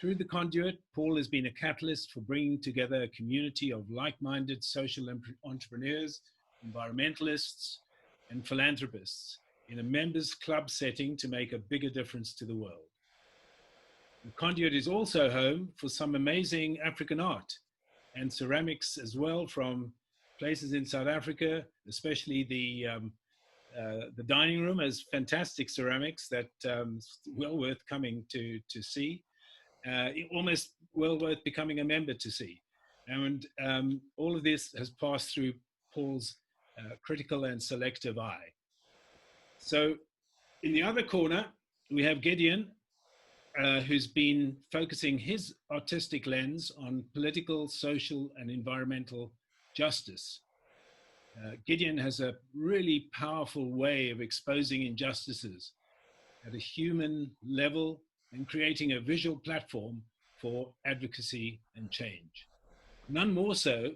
Through the Conduit, Paul has been a catalyst for bringing together a community of like-minded social entrepreneurs, environmentalists, and philanthropists in a members club setting to make a bigger difference to the world. The Conduit is also home for some amazing African art and ceramics as well from places in South Africa, especially the dining room has fantastic ceramics that well worth coming to see. Almost well worth becoming a member to see. And all of this has passed through Paul's critical and selective eye. So in the other corner, we have Gideon, who's been focusing his artistic lens on political, social, and environmental justice. Gideon has a really powerful way of exposing injustices at a human level and creating a visual platform for advocacy and change. None more so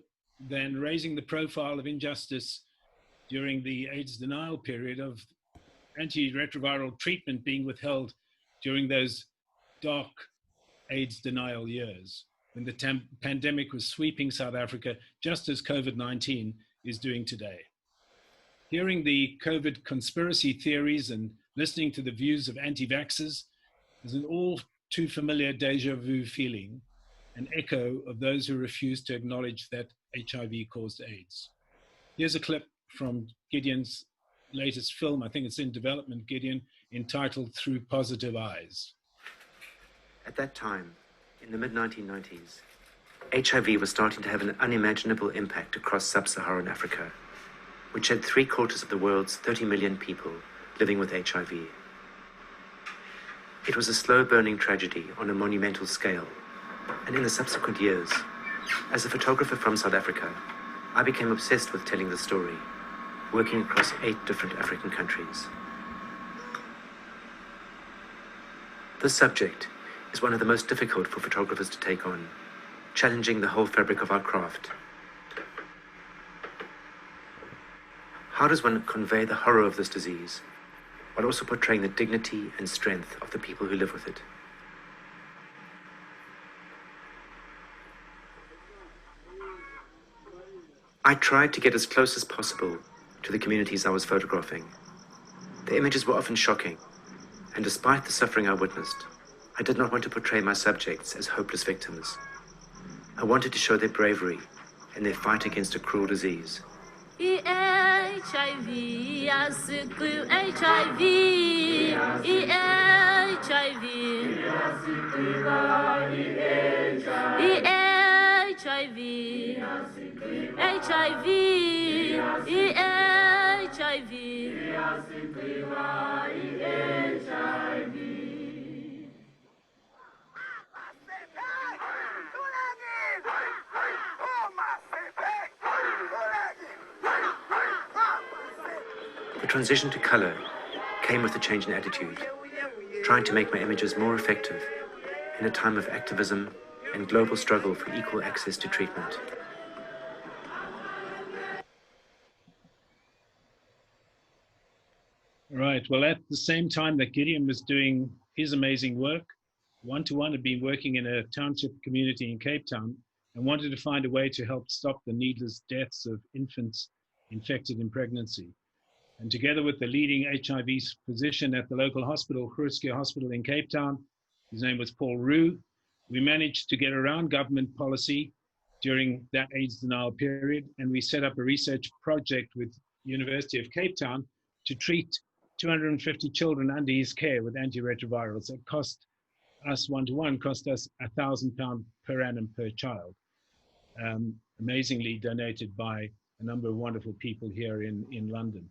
than raising the profile of injustice during the AIDS denial period of antiretroviral treatment being withheld during those dark AIDS denial years, when the pandemic was sweeping South Africa, just as COVID-19 is doing today. Hearing the COVID conspiracy theories and listening to the views of anti-vaxxers is an all too familiar deja vu feeling, an echo of those who refuse to acknowledge that HIV caused AIDS. Here's a clip from Gideon's latest film, I think it's in development, Gideon, entitled Through Positive Eyes. At that time, in the mid-1990s, HIV was starting to have an unimaginable impact across sub-Saharan Africa, which had 3/4 of the world's 30 million people living with HIV. It was a slow-burning tragedy on a monumental scale, and in the subsequent years, as a photographer from South Africa, I became obsessed with telling the story, working across 8 different African countries. This subject is one of the most difficult for photographers to take on, challenging the whole fabric of our craft. How does one convey the horror of this disease, while also portraying the dignity and strength of the people who live with it? I tried to get as close as possible to the communities I was photographing. The images were often shocking, and despite the suffering I witnessed, I did not want to portray my subjects as hopeless victims. I wanted to show their bravery in their fight against a cruel disease. HIV, HIV, The transition to color came with a change in attitude, trying to make my images more effective in a time of activism and global struggle for equal access to treatment. Right, well, at the same time that Gideon was doing his amazing work, One-to-One had been working in a township community in Cape Town and wanted to find a way to help stop the needless deaths of infants infected in pregnancy. And together with the leading HIV physician at the local hospital, Groote Hospital in Cape Town, his name was Paul Roux, we managed to get around government policy during that AIDS denial period, and we set up a research project with University of Cape Town to treat 250 children under his care with antiretrovirals. That cost us, One-to-One, cost us £1,000 per annum per child, amazingly donated by a number of wonderful people here in London.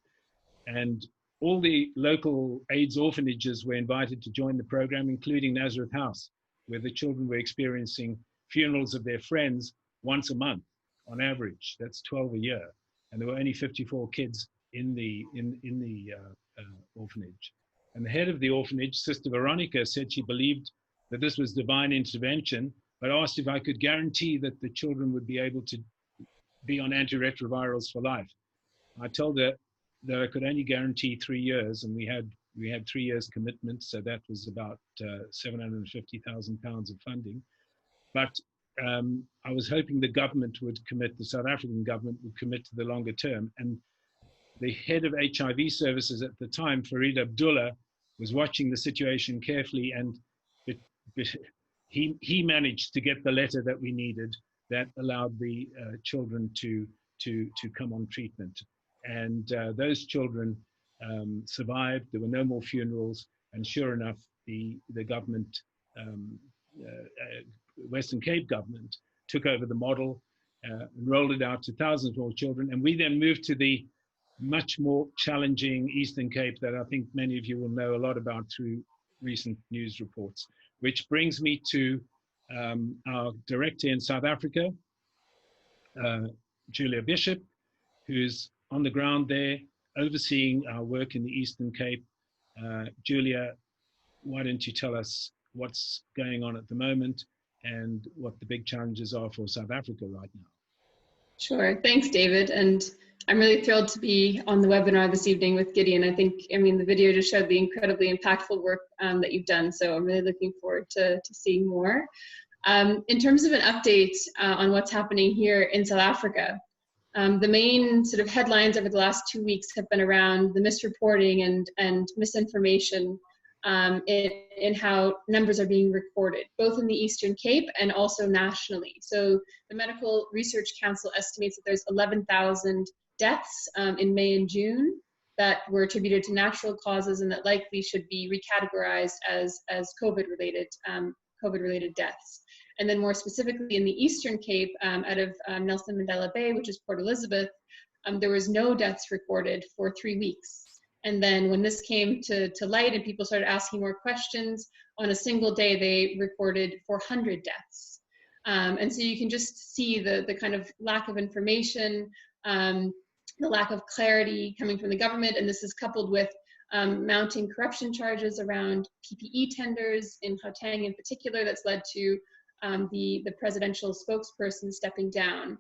And all the local AIDS orphanages were invited to join the program, including Nazareth House, where the children were experiencing funerals of their friends once a month on average. That's 12 a year. And there were only 54 kids in the orphanage. And the head of the orphanage, Sister Veronica, said she believed that this was divine intervention, but asked if I could guarantee that the children would be able to be on antiretrovirals for life. I told her that I could only guarantee 3 years, and we had We had 3 years commitment, so that was about £750,000 of funding. But I was hoping the government would commit, the South African government would commit to the longer term. And the head of HIV services at the time, Farid Abdullah, was watching the situation carefully, and he managed to get the letter that we needed that allowed the children to come on treatment. And those children survived. There were no more funerals, and sure enough, the government, Western Cape government, took over the model and rolled it out to thousands more children. And we then moved to the much more challenging Eastern Cape that I think many of you will know a lot about through recent news reports, which brings me to our director in South Africa, Julia Bishop, who's on the ground there overseeing our work in the Eastern Cape. Julia, why don't you tell us what's going on at the moment and what the big challenges are for South Africa right now? Sure, thanks, David. And I'm really thrilled to be on the webinar this evening with Gideon. I mean, the video just showed the incredibly impactful work that you've done. So I'm really looking forward to seeing more. In terms of an update on what's happening here in South Africa, the main sort of headlines over the last 2 weeks have been around the misreporting and misinformation in how numbers are being recorded, both in the Eastern Cape and also nationally. So the Medical Research Council estimates that there's 11,000 deaths in May and June that were attributed to natural causes and that likely should be recategorized as COVID-related deaths. And then more specifically in the Eastern Cape, out of Nelson Mandela Bay, which is Port Elizabeth, there was no deaths recorded for 3 weeks. And then when this came to light and people started asking more questions, on a single day they recorded 400 deaths. And so you can just see the kind of lack of information, the lack of clarity coming from the government, and this is coupled with mounting corruption charges around PPE tenders in Gauteng in particular that's led to the presidential spokesperson stepping down.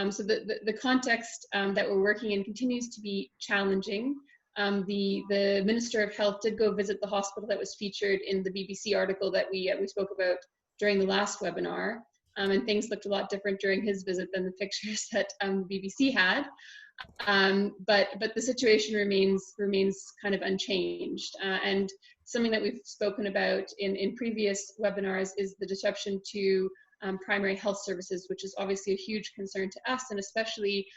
So the context that we're working in continues to be challenging. The Minister of Health did go visit the hospital that was featured in the BBC article that we spoke about during the last webinar, and things looked a lot different during his visit than the pictures that the BBC had. But the situation remains kind of unchanged, and something that we've spoken about in previous webinars is the disruption to primary health services, which is obviously a huge concern to us, and especially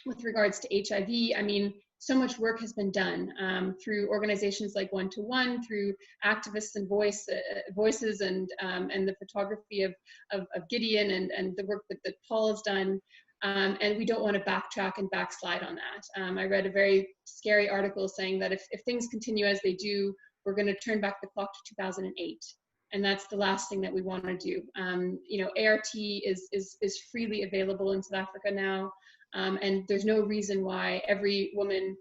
with regards to HIV. I mean, so much work has been done through organizations like One to One, through activists and voices, and the photography of Gideon and the work that Paul has done. And we don't want to backtrack and backslide on that. I read a very scary article saying that if things continue as they do, we're going to turn back the clock to 2008. And that's the last thing that we want to do. You know, ART is freely available in South Africa now. And there's no reason why every woman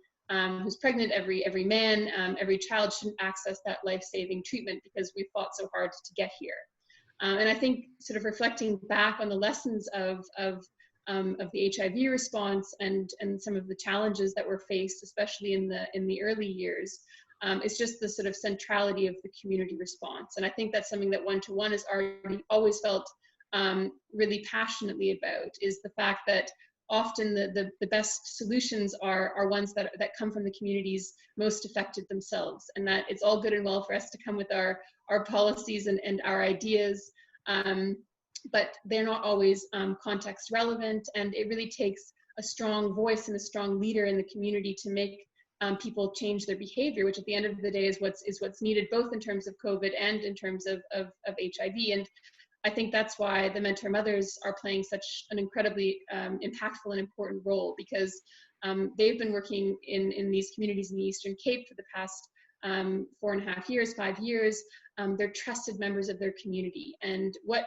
who's pregnant, every man, every child shouldn't access that life-saving treatment because we fought so hard to get here. And I think sort of reflecting back on the lessons of the HIV response and some of the challenges that were faced, especially in the early years, it's just the sort of centrality of the community response. And I think that's something that One to One has always felt really passionately about, is the fact that often the best solutions are ones that come from the communities most affected themselves, and that it's all good and well for us to come with our policies and our ideas, but they're not always context relevant, and it really takes a strong voice and a strong leader in the community to make people change their behavior, which at the end of the day is what's needed, both in terms of COVID and in terms of HIV. And I think that's why the Mentor Mothers are playing such an incredibly impactful and important role, because they've been working in these communities in the Eastern Cape for the past 4.5 years, 5 years. They're trusted members of their community, and what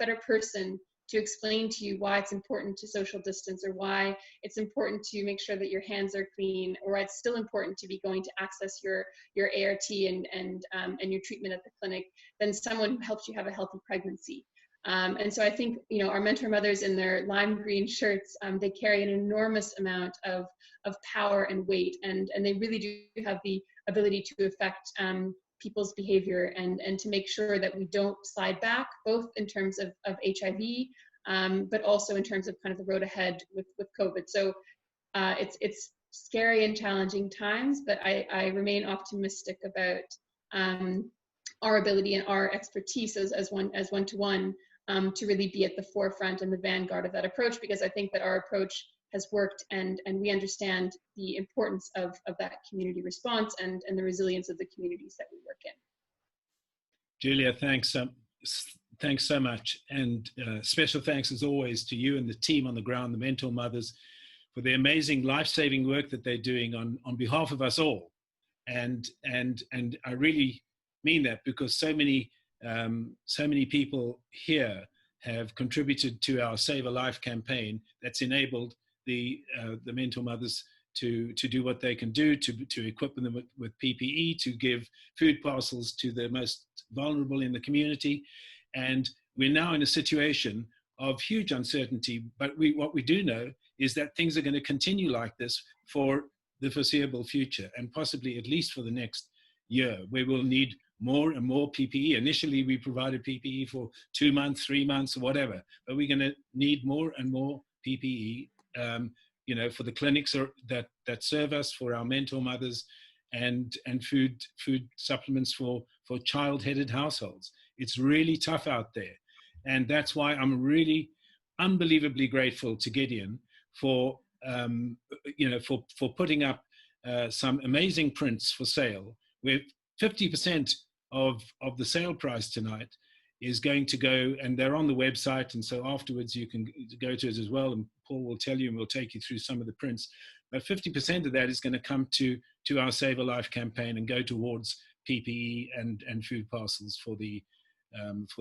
better person to explain to you why it's important to social distance, or why it's important to make sure that your hands are clean, or why it's still important to be going to access your ART and your treatment at the clinic, than someone who helps you have a healthy pregnancy. And so I think, you know, our Mentor Mothers in their lime green shirts, they carry an enormous amount of power and weight, and they really do have the ability to affect people's behavior, and to make sure that we don't slide back, both in terms of HIV, but also in terms of kind of the road ahead with COVID. So it's scary and challenging times, but I remain optimistic about our ability and our expertise as one-to-one to really be at the forefront and the vanguard of that approach, because I think that our approach has worked, and we understand the importance of that community response and the resilience of the communities that we work in. Julia, thanks. Thanks so much. And special thanks as always to you and the team on the ground, the Mentor Mothers, for the amazing life-saving work that they're doing on behalf of us all. And I really mean that, because so many people here have contributed to our Save a Life campaign that's enabled the Mentor Mothers to do what they can do, to equip them with PPE, to give food parcels to the most vulnerable in the community. And we're now in a situation of huge uncertainty, but what we do know is that things are going to continue like this for the foreseeable future, and possibly at least for the next year, where we'll need more and more PPE. Initially, we provided PPE for 2 months, 3 months, or whatever, but we're going to need more and more PPE, for the clinics that serve us, for our Mentor Mothers, and food supplements for child-headed households. It's really tough out there. And that's why I'm really unbelievably grateful to Gideon for putting up some amazing prints for sale, where 50% of the sale price tonight is going to go, and they're on the website, and so afterwards you can go to it as well, and Paul will tell you and we'll take you through some of the prints. But 50% of that is going to come to our Save a Life campaign and go towards PPE and food parcels for the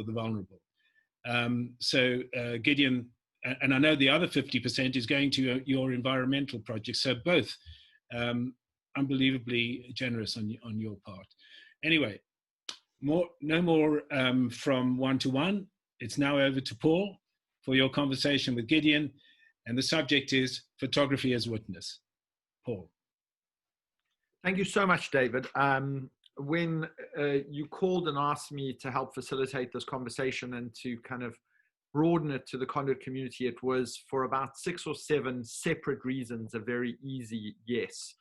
vulnerable. So Gideon, and I know the other 50% is going to your environmental projects. So both unbelievably generous on your part. Anyway, no more from one-to-one. It's now over to Paul for your conversation with Gideon, and the subject is photography as witness. Paul. Thank you so much, David. When you called and asked me to help facilitate this conversation and to kind of broaden it to the Conduit community, it was for about 6 or 7 separate reasons a very easy yes.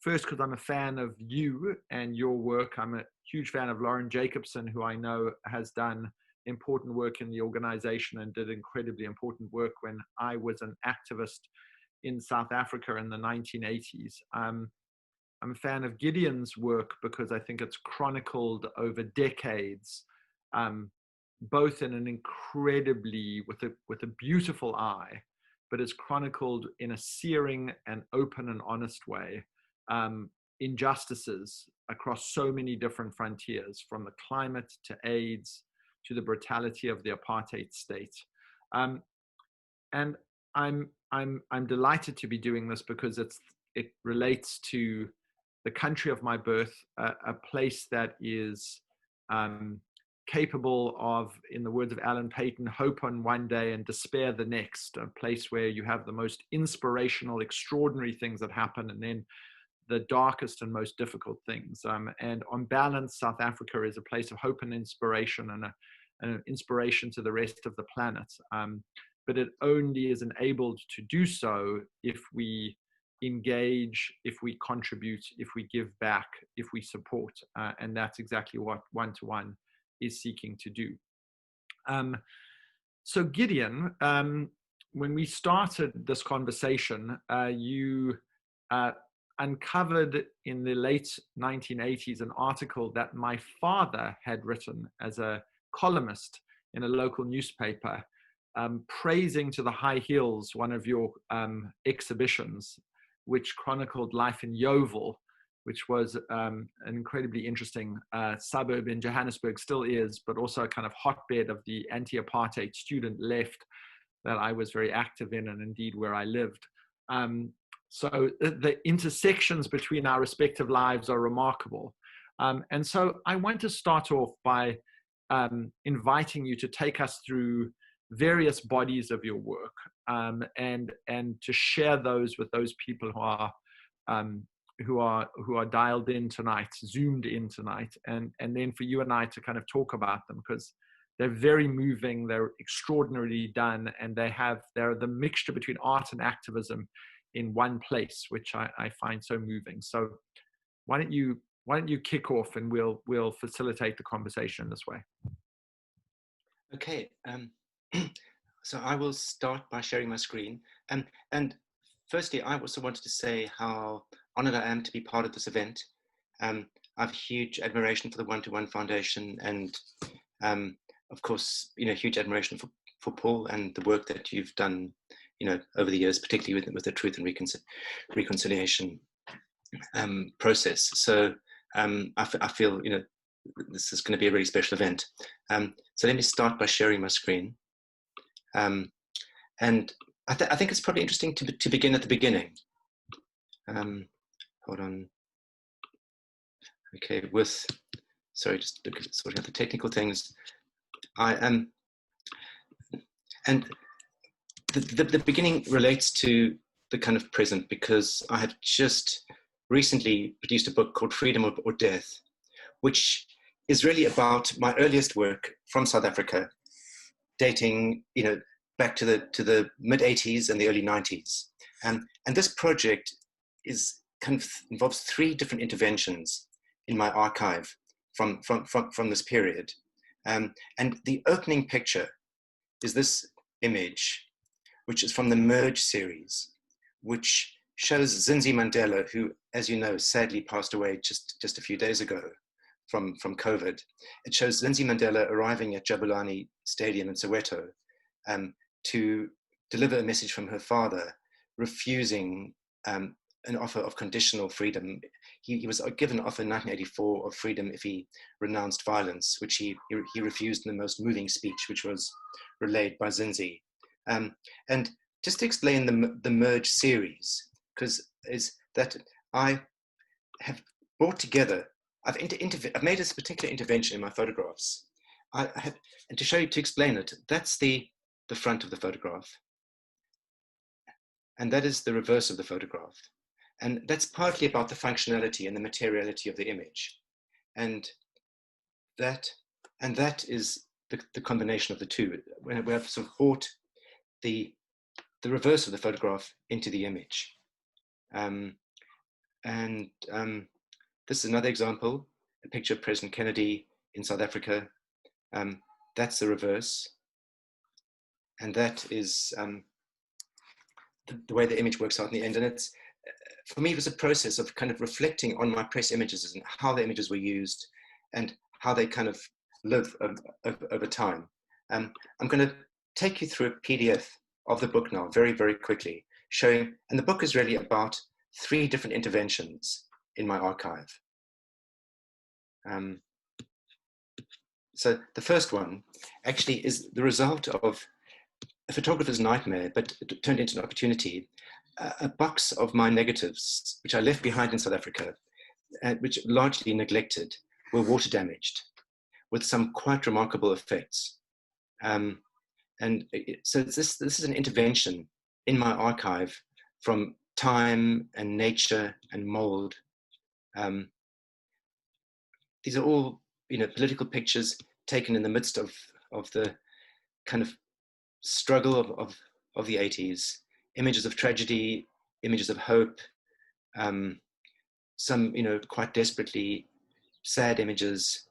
First, because I'm a fan of you and your work. I'm a huge fan of Lauren Jacobson, who I know has done important work in the organization and did incredibly important work when I was an activist in South Africa in the 1980s. I'm a fan of Gideon's work because I think it's chronicled over decades, both in an incredibly, with a beautiful eye, but it's chronicled in a searing and open and honest way. Injustices across so many different frontiers, from the climate to AIDS to the brutality of the apartheid state. And I'm delighted to be doing this because it relates to the country of my birth, a place that is capable of, in the words of Alan Paton, hope on one day and despair the next, a place where you have the most inspirational, extraordinary things that happen, and then the darkest and most difficult things. And on balance, South Africa is a place of hope and inspiration, and an inspiration to the rest of the planet. But it only is enabled to do so if we engage, if we contribute, if we give back, if we support. And that's exactly what one-to-one is seeking to do. So Gideon, when we started this conversation, you uncovered in the late 1980s an article that my father had written as a columnist in a local newspaper, praising to the high hills one of your exhibitions, which chronicled life in Yeovil, which was an incredibly interesting suburb in Johannesburg, still is, but also a kind of hotbed of the anti-apartheid student left that I was very active in, and indeed where I lived. So the intersections between our respective lives are remarkable. And so I want to start off by inviting you to take us through various bodies of your work, and to share those with those people who are who are dialed in tonight, zoomed in tonight, and then for you and I to kind of talk about them, because they're very moving, they're extraordinarily done, and they're the mixture between art and activism in one place, which I find so moving. So why don't you kick off, and we'll facilitate the conversation this way. Okay, so I will start by sharing my screen. And firstly, I also wanted to say how honored I am to be part of this event. I have huge admiration for the One-to-One Foundation, and of course, huge admiration for Paul and the work that you've done, over the years, particularly with the Truth and Reconciliation process. So I feel, this is going to be a really special event. So let me start by sharing my screen. And I think it's probably interesting to begin at the beginning. Hold on. Okay, sorry, just sorting out the technical things. And the beginning relates to the kind of present, because I have just recently produced a book called Freedom or Death, which is really about my earliest work from South Africa, dating, back to the mid 80s and the early 90s. And this project involves 3 different interventions in my archive from this period. And the opening picture is this image, which is from the Merge series, which shows Zinzi Mandela, who, as you know, sadly passed away just a few days ago from COVID. It shows Zinzi Mandela arriving at Jabulani Stadium in Soweto to deliver a message from her father, refusing an offer of conditional freedom. He was given an offer in 1984 of freedom if he renounced violence, which he refused in the most moving speech, which was relayed by Zinzi. And just to explain the Merge series, because is that I have brought together, I've made this particular intervention in my photographs. And to explain it, that's the front of the photograph. And that is the reverse of the photograph. And that's partly about the functionality and the materiality of the image. And that is the combination of the two. We have sort of brought the reverse of the photograph into the image. This is another example, a picture of President Kennedy in South Africa. That's the reverse. And that is the way the image works out in the end. And it's, for me, it was a process of kind of reflecting on my press images and how the images were used and how they kind of live over time. I'm going to take you through a PDF of the book now, very, very quickly, showing, and the book is really about 3 different interventions in my archive. So the first one actually is the result of a photographer's nightmare, but it turned into an opportunity. A box of my negatives, which I left behind in South Africa, which largely neglected, were water damaged, with some quite remarkable effects. So this is an intervention in my archive from time and nature and mold. These are all, political pictures taken in the midst of the kind of struggle of the 80s, images of tragedy, images of hope, some, quite desperately sad images,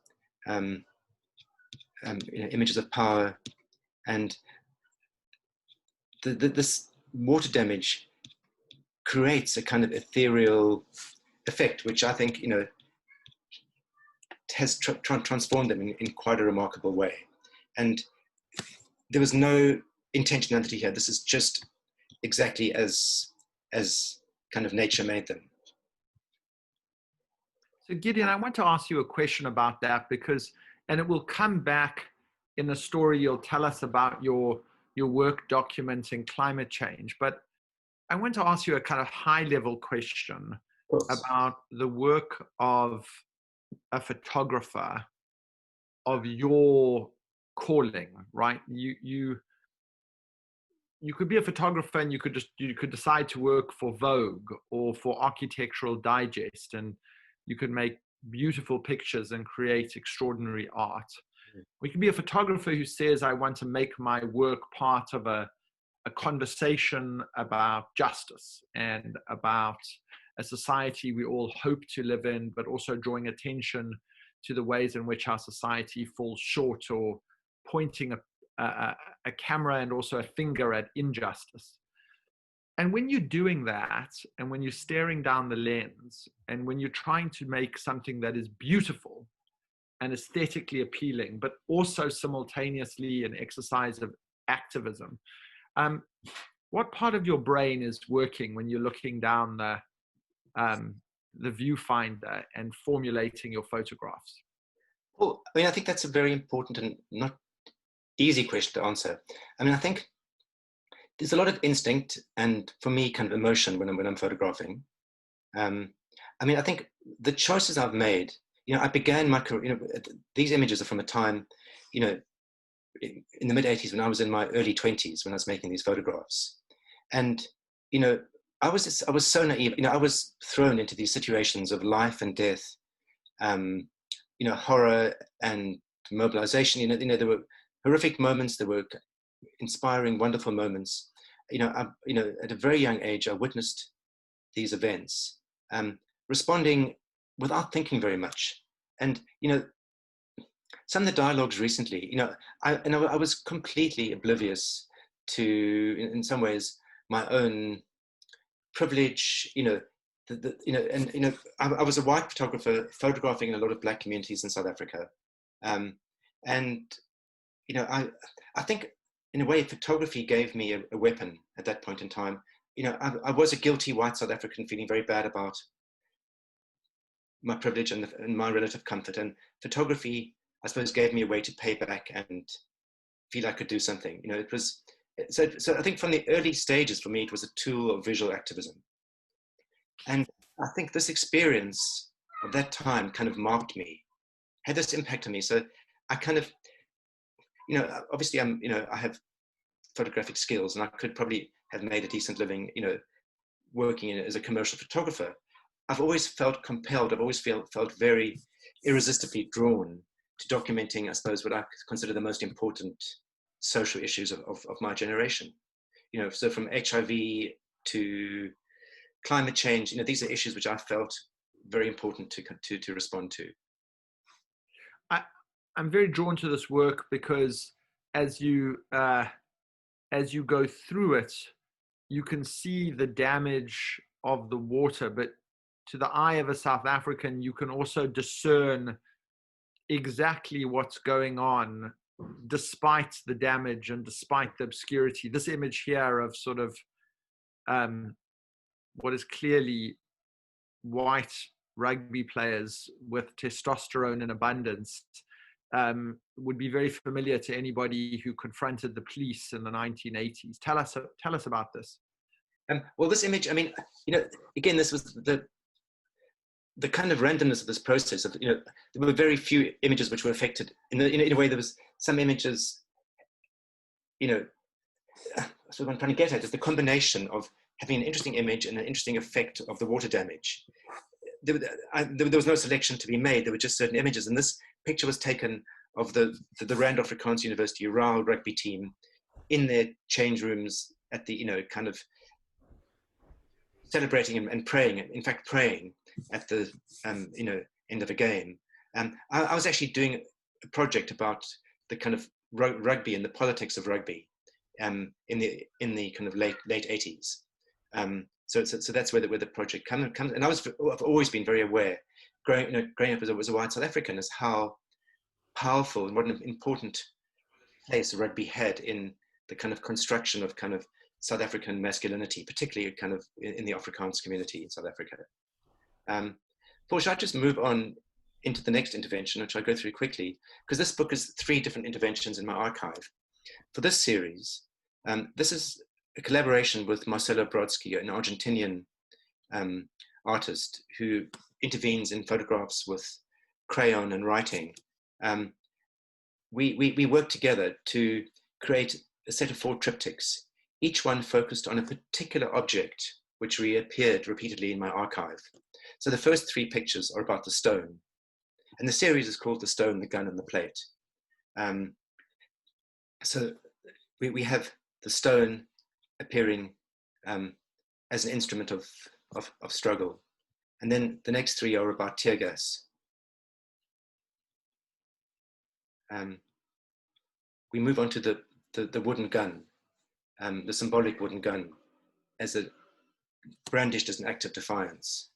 images of power, and this water damage creates a kind of ethereal effect, which I think, has transformed them in quite a remarkable way. And there was no intentionality here. This is just exactly as kind of nature made them. So Gideon, I want to ask you a question about that, because, and it will come back in the story you'll tell us about your work documenting climate change. But I want to ask you a kind of high level question about the work of a photographer of your calling, right? You you could be a photographer and you could decide to work for Vogue or for Architectural Digest, and you could make beautiful pictures and create extraordinary art. We can be a photographer who says, I want to make my work part of a conversation about justice and about a society we all hope to live in, but also drawing attention to the ways in which our society falls short, or pointing a camera and also a finger at injustice. And when you're doing that, and when you're staring down the lens, and when you're trying to make something that is beautiful and aesthetically appealing, but also simultaneously an exercise of activism, what part of your brain is working when you're looking down the viewfinder and formulating your photographs? Well, I mean, I think that's a very important and not easy question to answer. I mean, I think there's a lot of instinct and, for me, kind of emotion when I'm photographing. I mean, I think the choices I've made, I began my career, these images are from a time, in the mid 80s, when I was in my early 20s, when I was making these photographs. And, I was so naive. I was thrown into these situations of life and death, horror and mobilization. There were horrific moments. There were inspiring, wonderful moments. At a very young age, I witnessed these events, responding without thinking very much. And some of the dialogues recently, I was completely oblivious to, in some ways, my own privilege. I was a white photographer photographing in a lot of Black communities in South Africa, and I think, in a way, photography gave me a weapon at that point in time. I was a guilty white South African, feeling very bad about my privilege and my relative comfort. And photography, I suppose, gave me a way to pay back and feel I could do something. It was, so I think from the early stages, for me, it was a tool of visual activism. And I think this experience of that time kind of marked me, had this impact on me. So I kind of, obviously I have photographic skills, and I could probably have made a decent living, working as a commercial photographer. I've always felt compelled. I've always felt very irresistibly drawn to documenting, I suppose, what I consider the most important social issues of my generation. So from HIV to climate change, these are issues which I felt very important to respond to. I'm very drawn to this work because as you go through it, you can see the damage of the water, but to the eye of a South African, you can also discern exactly what's going on despite the damage and despite the obscurity. This image here of sort of what is clearly white rugby players with testosterone in abundance would be very familiar to anybody who confronted the police in the 1980s. Tell us about this. Well, this image, I mean, again, this was the kind of randomness of this process. Of there were very few images which were affected. In a way, there was some images. That's what I'm trying to get at, is the combination of having an interesting image and an interesting effect of the water damage. There was no selection to be made. There were just certain images, and this picture was taken of the Rand Afrikaans University Raal rugby team in their change rooms at the kind of celebrating and praying. In fact, praying at the end of a game. I was actually doing a project about the kind of rugby and the politics of rugby in the kind of late 80s. So that's where the project comes. And I've always been very aware, growing up as a white South African, as how powerful and what an important place rugby had in the kind of construction of kind of South African masculinity, particularly kind of in the Afrikaans community in South Africa. Paul, should I just move on into the next intervention, which I'll go through quickly, because this book is 3 different interventions in my archive. For this series, this is a collaboration with Marcelo Brodsky, an Argentinian artist who intervenes in photographs with crayon and writing. We worked together to create a set of 4 triptychs, each one focused on a particular object which reappeared repeatedly in my archive. So the first 3 pictures are about the stone, and the series is called The Stone, the Gun, and the Plate. So we have the stone appearing as an instrument of struggle. And then the next 3 are about tear gas. We move on to the wooden gun, the symbolic wooden gun, as a brandished as an act of defiance.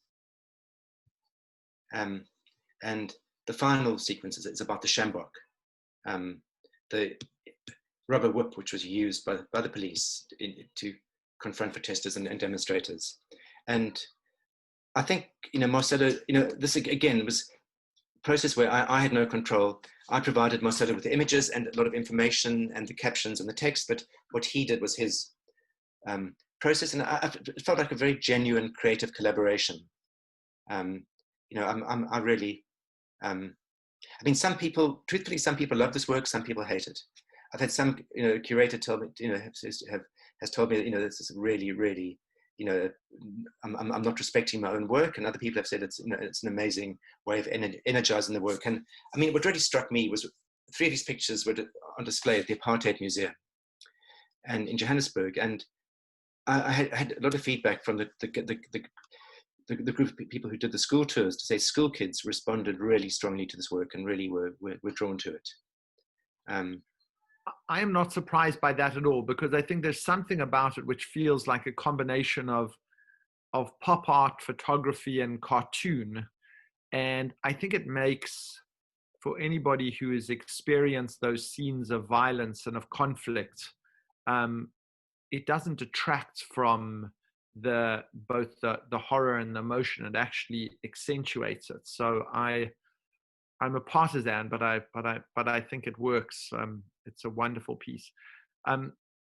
And the final sequence is about the sjambok, the rubber whip which was used by the police to confront protesters and demonstrators. And I think, Marcelo, this again was a process where I had no control. I provided Marcelo with the images and a lot of information and the captions and the text, but what he did was his process, and it felt like a very genuine creative collaboration. I really, some people, truthfully, some people love this work, some people hate it. I've had some, curator tell me, has told me, this is really, really, I'm not respecting my own work, and other people have said it's an amazing way of energizing the work. And what really struck me was 3 of these pictures were on display at the Apartheid Museum and in Johannesburg, and I had a lot of feedback from the group of people who did the school tours to say school kids responded really strongly to this work and really were drawn to it. I am not surprised by that at all, because I think there's something about it which feels like a combination of pop art, photography, and cartoon. And I think it makes, for anybody who has experienced those scenes of violence and of conflict, it doesn't detract from both the horror and the emotion. It actually accentuates it. So I'm a partisan, but I think it works. It's a wonderful piece.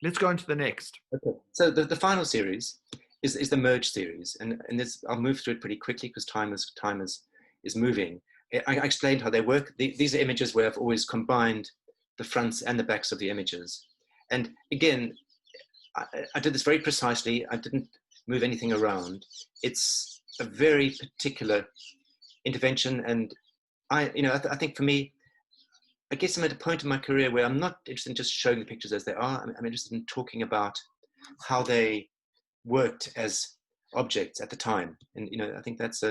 Let's go on to the next. Okay. So the final series is the Merge series, and this, I'll move through it pretty quickly because time is moving. I explained how they work. These are images where I've always combined the fronts and the backs of the images. And again, I did this very precisely. I didn't move anything around. It's a very particular intervention, and I think for me, I guess I'm at a point in my career where I'm not interested in just showing the pictures as they are. I'm interested in talking about how they worked as objects at the time. And, I think that's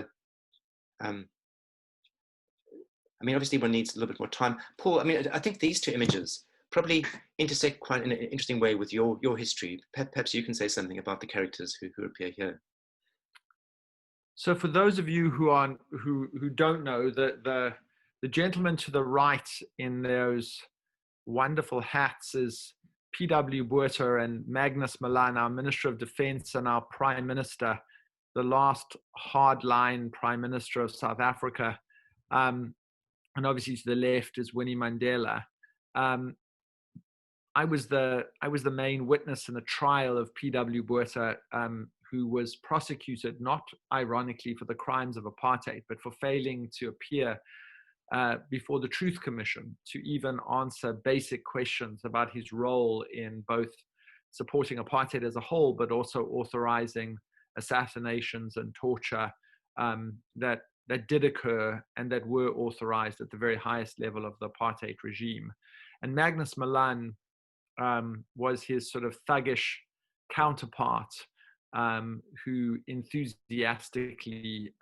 obviously one needs a little bit more time. Paul, I think these 2 images probably intersect quite in an interesting way with your history. Perhaps you can say something about the characters who appear here. So for those of you who don't know, the gentleman to the right in those wonderful hats is P.W. Botha and Magnus Malan, our Minister of Defense and our Prime Minister, the last hardline Prime Minister of South Africa. And obviously to the left is Winnie Mandela. I was the main witness in the trial of P.W. Botha, who was prosecuted, not ironically for the crimes of apartheid, but for failing to appear before the Truth Commission to even answer basic questions about his role in both supporting apartheid as a whole, but also authorizing assassinations and torture that did occur and that were authorized at the very highest level of the apartheid regime. And Magnus Malan was his sort of thuggish counterpart, who enthusiastically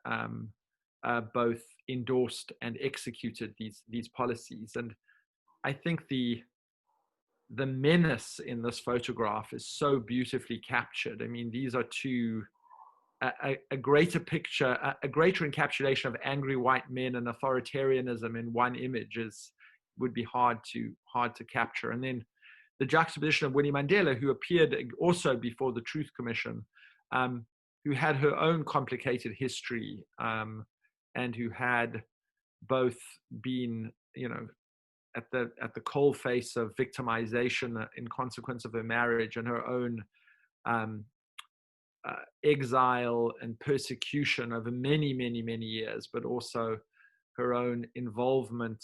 both endorsed and executed these policies. And I think the menace in this photograph is so beautifully captured. These are a greater picture, a greater encapsulation of angry white men and authoritarianism in one image would be hard to capture. And then the juxtaposition of Winnie Mandela, who appeared also before the Truth Commission, who had her own complicated history, and who had both been, at the coalface of victimization in consequence of her marriage and her own exile and persecution over many, many, many years, but also her own involvement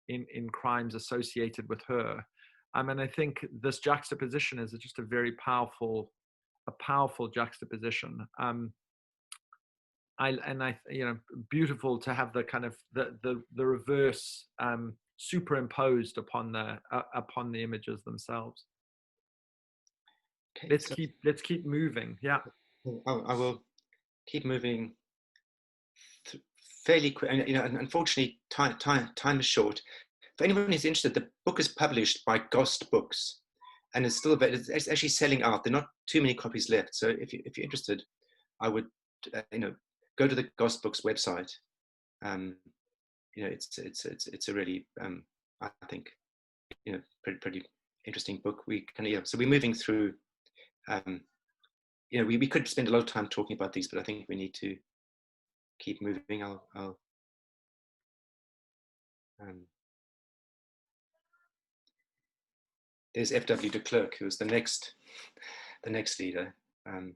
in crimes associated with her. And I think this juxtaposition is just a very powerful juxtaposition. Beautiful to have the kind of the reverse superimposed upon the images themselves. Okay, let's keep moving. Yeah, I will keep moving fairly quick. And unfortunately, time is short. For anyone who's interested, the book is published by Ghost Books, and it's still it's actually selling out. There are not too many copies left. So if you're interested, I would go to the Ghost Books website. It's a really I think pretty interesting book. So we're moving through. We could spend a lot of time talking about these, but I think we need to keep moving. There's F.W. de Klerk, who is the next leader, and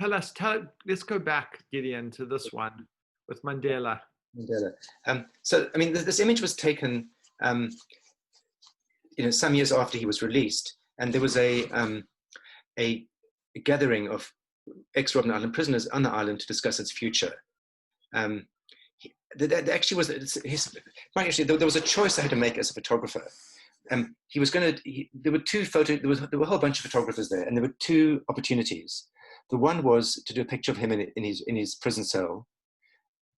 let's go back, Gideon, to this one with Mandela. So, I mean, this image was taken, some years after he was released, and there was a gathering of ex-Robben Island prisoners on the island to discuss its future. There actually was there was a choice I had to make as a photographer. He was going to. There were there were a whole bunch of photographers there, and there were two opportunities. The one was to do a picture of him in his prison cell,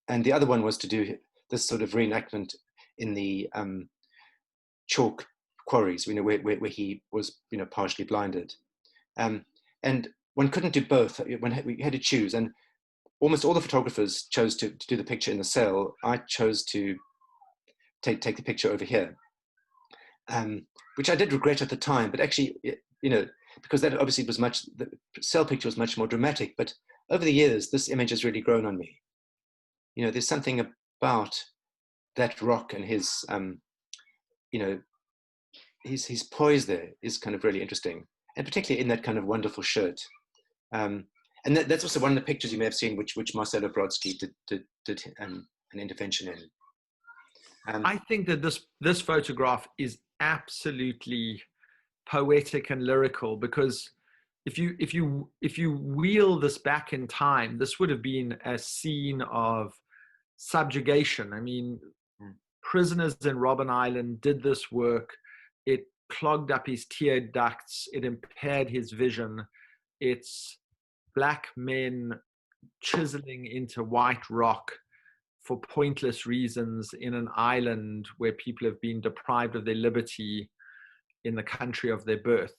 and the other one was to do this sort of reenactment in the chalk quarries, where he was partially blinded. And one couldn't do both. We had to choose, and almost all the photographers chose to do the picture in the cell. I chose to take the picture over here, which I did regret at the time. But actually, because that obviously was the cell picture was much more dramatic. But over the years, this image has really grown on me. There's something about that rock and his, his poise there is kind of really interesting, and particularly in that kind of wonderful shirt. And that's also one of the pictures you may have seen, which Marcelo Brodsky did an intervention in. I think that this photograph is absolutely poetic and lyrical, because if you wheel this back in time, this would have been a scene of subjugation. I mean, prisoners in Robben Island did this work. It clogged up his tear ducts. It impaired his vision. It's black men chiseling into white rock for pointless reasons in an island where people have been deprived of their liberty in the country of their birth.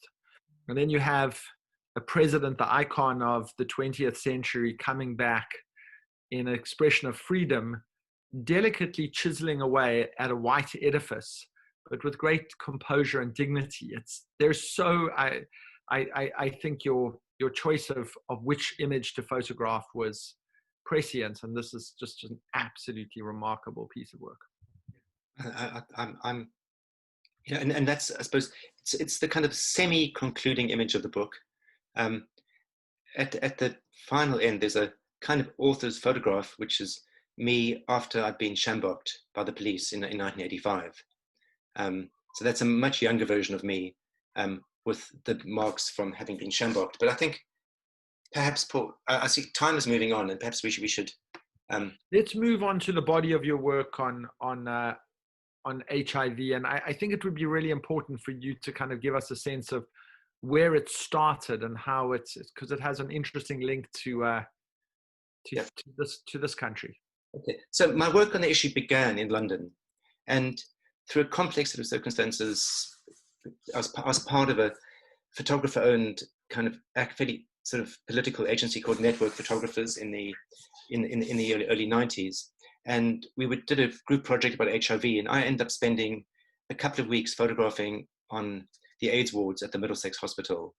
And then you have a president, the icon of the 20th century, coming back in an expression of freedom, delicately chiseling away at a white edifice, but with great composure and dignity. I think your choice of which image to photograph was prescient, and this is just an absolutely remarkable piece of work. And that's, I suppose, it's the kind of semi-concluding image of the book. At the final end, there's a kind of author's photograph, which is me after I'd been shambocked by the police in 1985. So that's a much younger version of me, with the marks from having been shambocked. But I think perhaps, Paul, I see time is moving on, and perhaps we should. Let's move on to the body of your work on HIV, and I think it would be really important for you to kind of give us a sense of where it started and how because it has an interesting link to this country. Okay, so my work on the issue began in London, and through a complex set of circumstances, I was part of a photographer-owned kind of fairly sort of political agency called Network Photographers in the early 90s, and we did a group project about HIV, and I ended up spending a couple of weeks photographing on the AIDS wards at the Middlesex Hospital,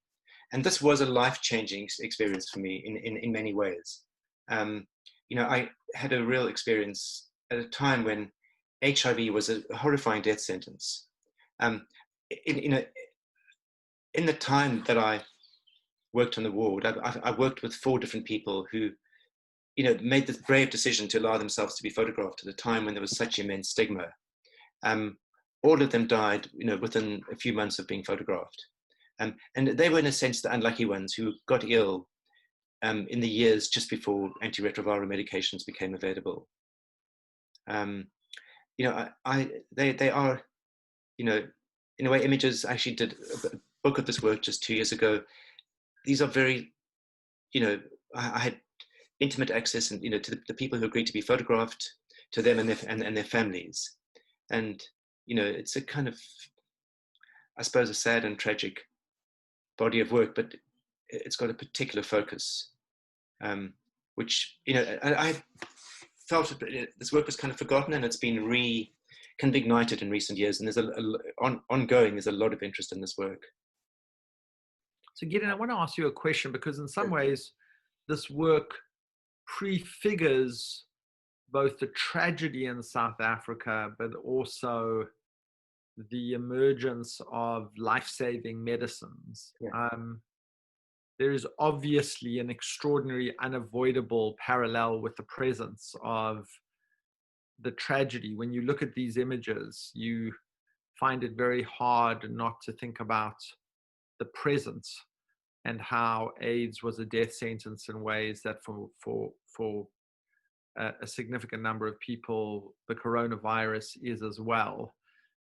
and this was a life-changing experience for me in many ways. I had a real experience at a time when HIV was a horrifying death sentence. In the time that I worked on the ward, I worked with 4 different people who, made the brave decision to allow themselves to be photographed at a time when there was such immense stigma. All of them died, within a few months of being photographed. And they were, in a sense, the unlucky ones who got ill in the years just before antiretroviral medications became available. They are, in a way, Images actually did a book of this work just 2 years ago. These are very, I had intimate access and to the people who agreed to be photographed, to them and their families, and it's a kind of, I suppose, a sad and tragic body of work, but it's got a particular focus, which I felt this work was kind of forgotten, and it's been kind of ignited in recent years, and there's there's a lot of interest in this work. So Gideon, I want to ask you a question, because in some ways this work prefigures both the tragedy in South Africa, but also the emergence of life-saving medicines. Yeah. There is obviously an extraordinary, unavoidable parallel with the presence of the tragedy. When you look at these images, you find it very hard not to think about the present and how AIDS was a death sentence in ways that for a significant number of people, the coronavirus is as well.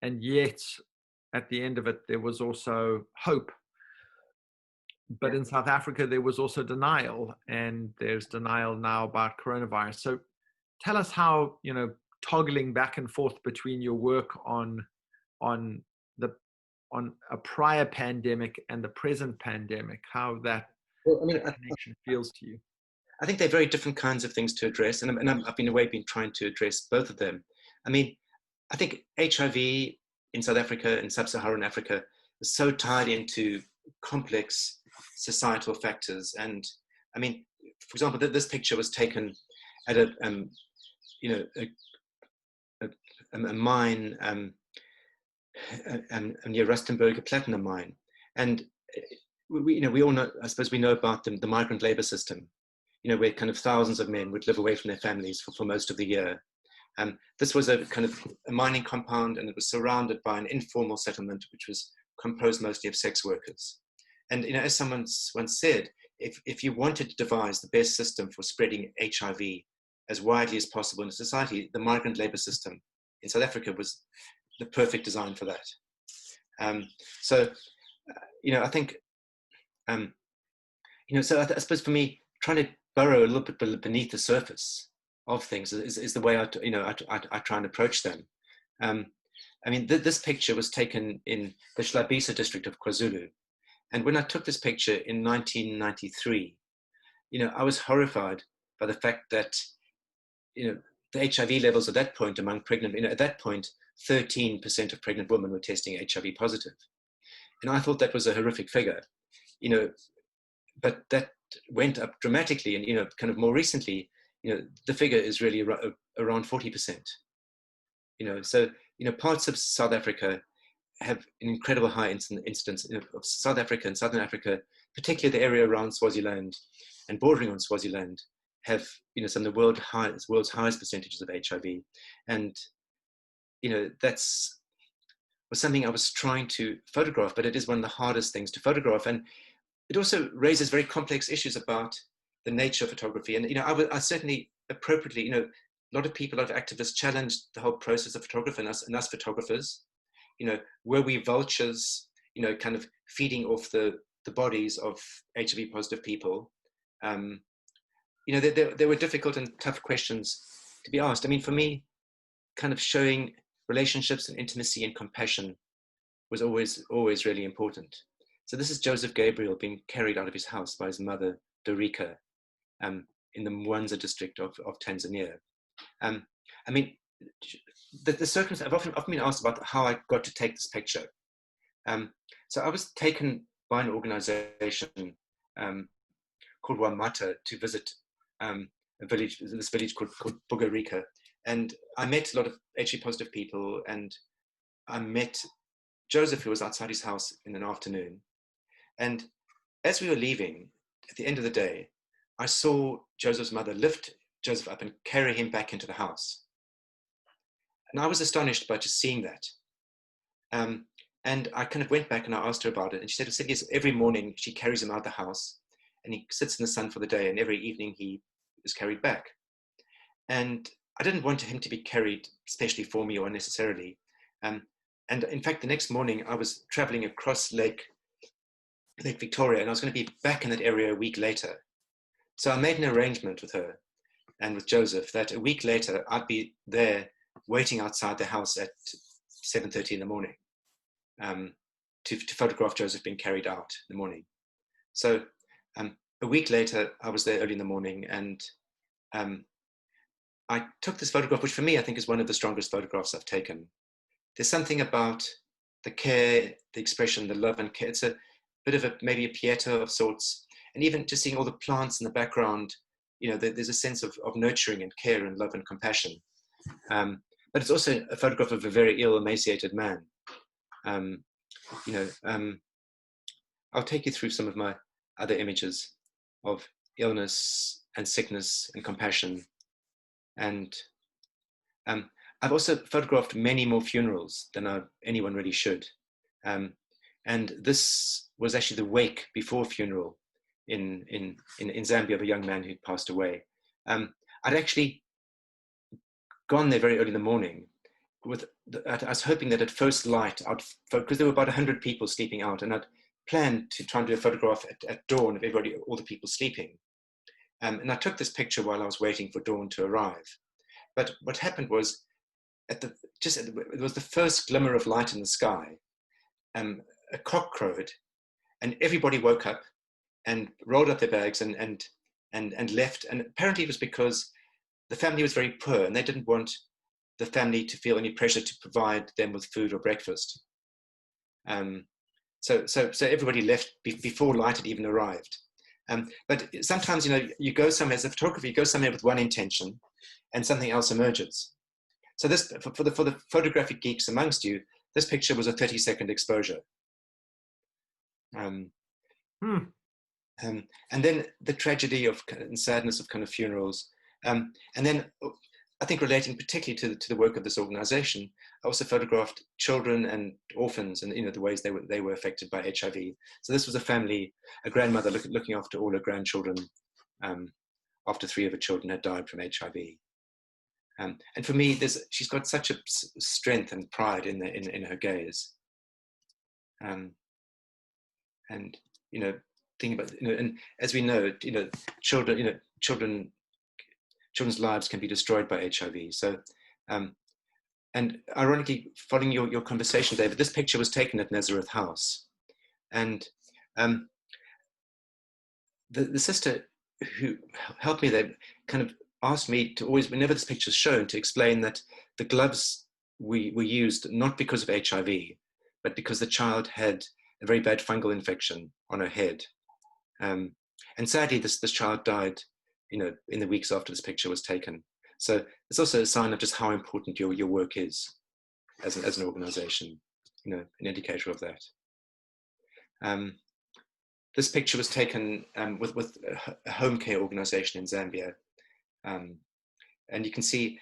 And yet, at the end of it, there was also hope. But in South Africa, there was also denial, and there's denial now about coronavirus. So tell us how, toggling back and forth between your work on a prior pandemic and the present pandemic, how that connection feels to you. I think they're very different kinds of things to address, and I've been trying to address both of them. I think HIV in South Africa and sub-Saharan Africa is so tied into complex societal factors. And for example, this picture was taken at a mine near Rustenburg, a platinum mine. And we all know, I suppose we know about the migrant labor system, where kind of thousands of men would live away from their families for most of the year. This was a kind of a mining compound, and it was surrounded by an informal settlement, which was composed mostly of sex workers. And as someone once said, if you wanted to devise the best system for spreading HIV as widely as possible in a society, the migrant labor system in South Africa was the perfect design for that. I think, so I suppose for me, trying to burrow a little bit beneath the surface of things is the way I try and approach them. This picture was taken in the Shlabisa district of KwaZulu. And when I took this picture in 1993, I was horrified by the fact that, the HIV levels at that point among pregnant, at that point, 13% of pregnant women were testing HIV positive. And I thought that was a horrific figure, but that went up dramatically. And, kind of more recently, the figure is really around 40%. So, parts of South Africa have an incredible high incidence of South Africa and Southern Africa, particularly the area around Swaziland and bordering on Swaziland, have some of the world's highest percentages of HIV. And that's was something I was trying to photograph, but it is one of the hardest things to photograph. And it also raises very complex issues about the nature of photography. And I certainly appropriately, a lot of people, a lot of activists challenged the whole process of photography and us photographers. Were we vultures, kind of feeding off the bodies of HIV positive people? There were difficult and tough questions to be asked. For me, kind of showing relationships and intimacy and compassion was always really important. So this is Joseph Gabriel being carried out of his house by his mother, Dorika, in the Mwanza district of Tanzania. The circumstance, I've often been asked about how I got to take this picture. So I was taken by an organization called Wamata to visit this village called Bugarika. And I met a lot of HIV positive people, and I met Joseph, who was outside his house in an afternoon. And as we were leaving, at the end of the day, I saw Joseph's mother lift Joseph up and carry him back into the house. And I was astonished by just seeing that. And I kind of went back and I asked her about it. And she said, yes, every morning she carries him out of the house and he sits in the sun for the day, and every evening he is carried back. And I didn't want him to be carried especially for me or unnecessarily. And in fact, the next morning I was traveling across Lake Victoria, and I was going to be back in that area a week later. So I made an arrangement with her and with Joseph that a week later I'd be there waiting outside the house at 7:30 in the morning to photograph Joseph being carried out in the morning. So a week later, I was there early in the morning, and I took this photograph, which for me, I think is one of the strongest photographs I've taken. There's something about the care, the expression, the love and care. It's a bit of maybe a Pieta of sorts. And even just seeing all the plants in the background, you know, there's a sense of nurturing and care and love and compassion. But it's also a photograph of a very ill, emaciated man. I'll take you through some of my other images of illness and sickness and compassion. And I've also photographed many more funerals than anyone really should. And this was actually the wake before funeral in Zambia of a young man who'd passed away. I'd actually gone there very early in the morning. I was hoping that at first light, because there were about 100 people sleeping out, and I'd planned to try and do a photograph at dawn of all the people sleeping. And I took this picture while I was waiting for dawn to arrive. But what happened was, it was the first glimmer of light in the sky. A cock crowed, and everybody woke up and rolled up their bags and left. And apparently it was because the family was very poor, and they didn't want the family to feel any pressure to provide them with food or breakfast. So everybody left before light had even arrived. But sometimes, you go somewhere as a photographer, you go somewhere with one intention, and something else emerges. So this, for the photographic geeks amongst you, this picture was a 30-second exposure. And then the tragedy and sadness of kind of funerals. And then I think relating particularly to the work of this organization, I also photographed children and orphans and the ways they were affected by HIV. So this was a family, a grandmother looking after all her grandchildren after 3 of her children had died from HIV. And for me, she's got such a strength and pride in her gaze. And thinking about and as we know, children's lives can be destroyed by HIV. So, and ironically, following your conversation, David, this picture was taken at Nazareth House, and the sister who helped me there kind of asked me to always, whenever this picture is shown, to explain that the gloves were used not because of HIV, but because the child had a very bad fungal infection on her head. And sadly, this child died, in the weeks after this picture was taken. So it's also a sign of just how important your work is as an organization, an indicator of that. This picture was taken with a home care organization in Zambia. And you can see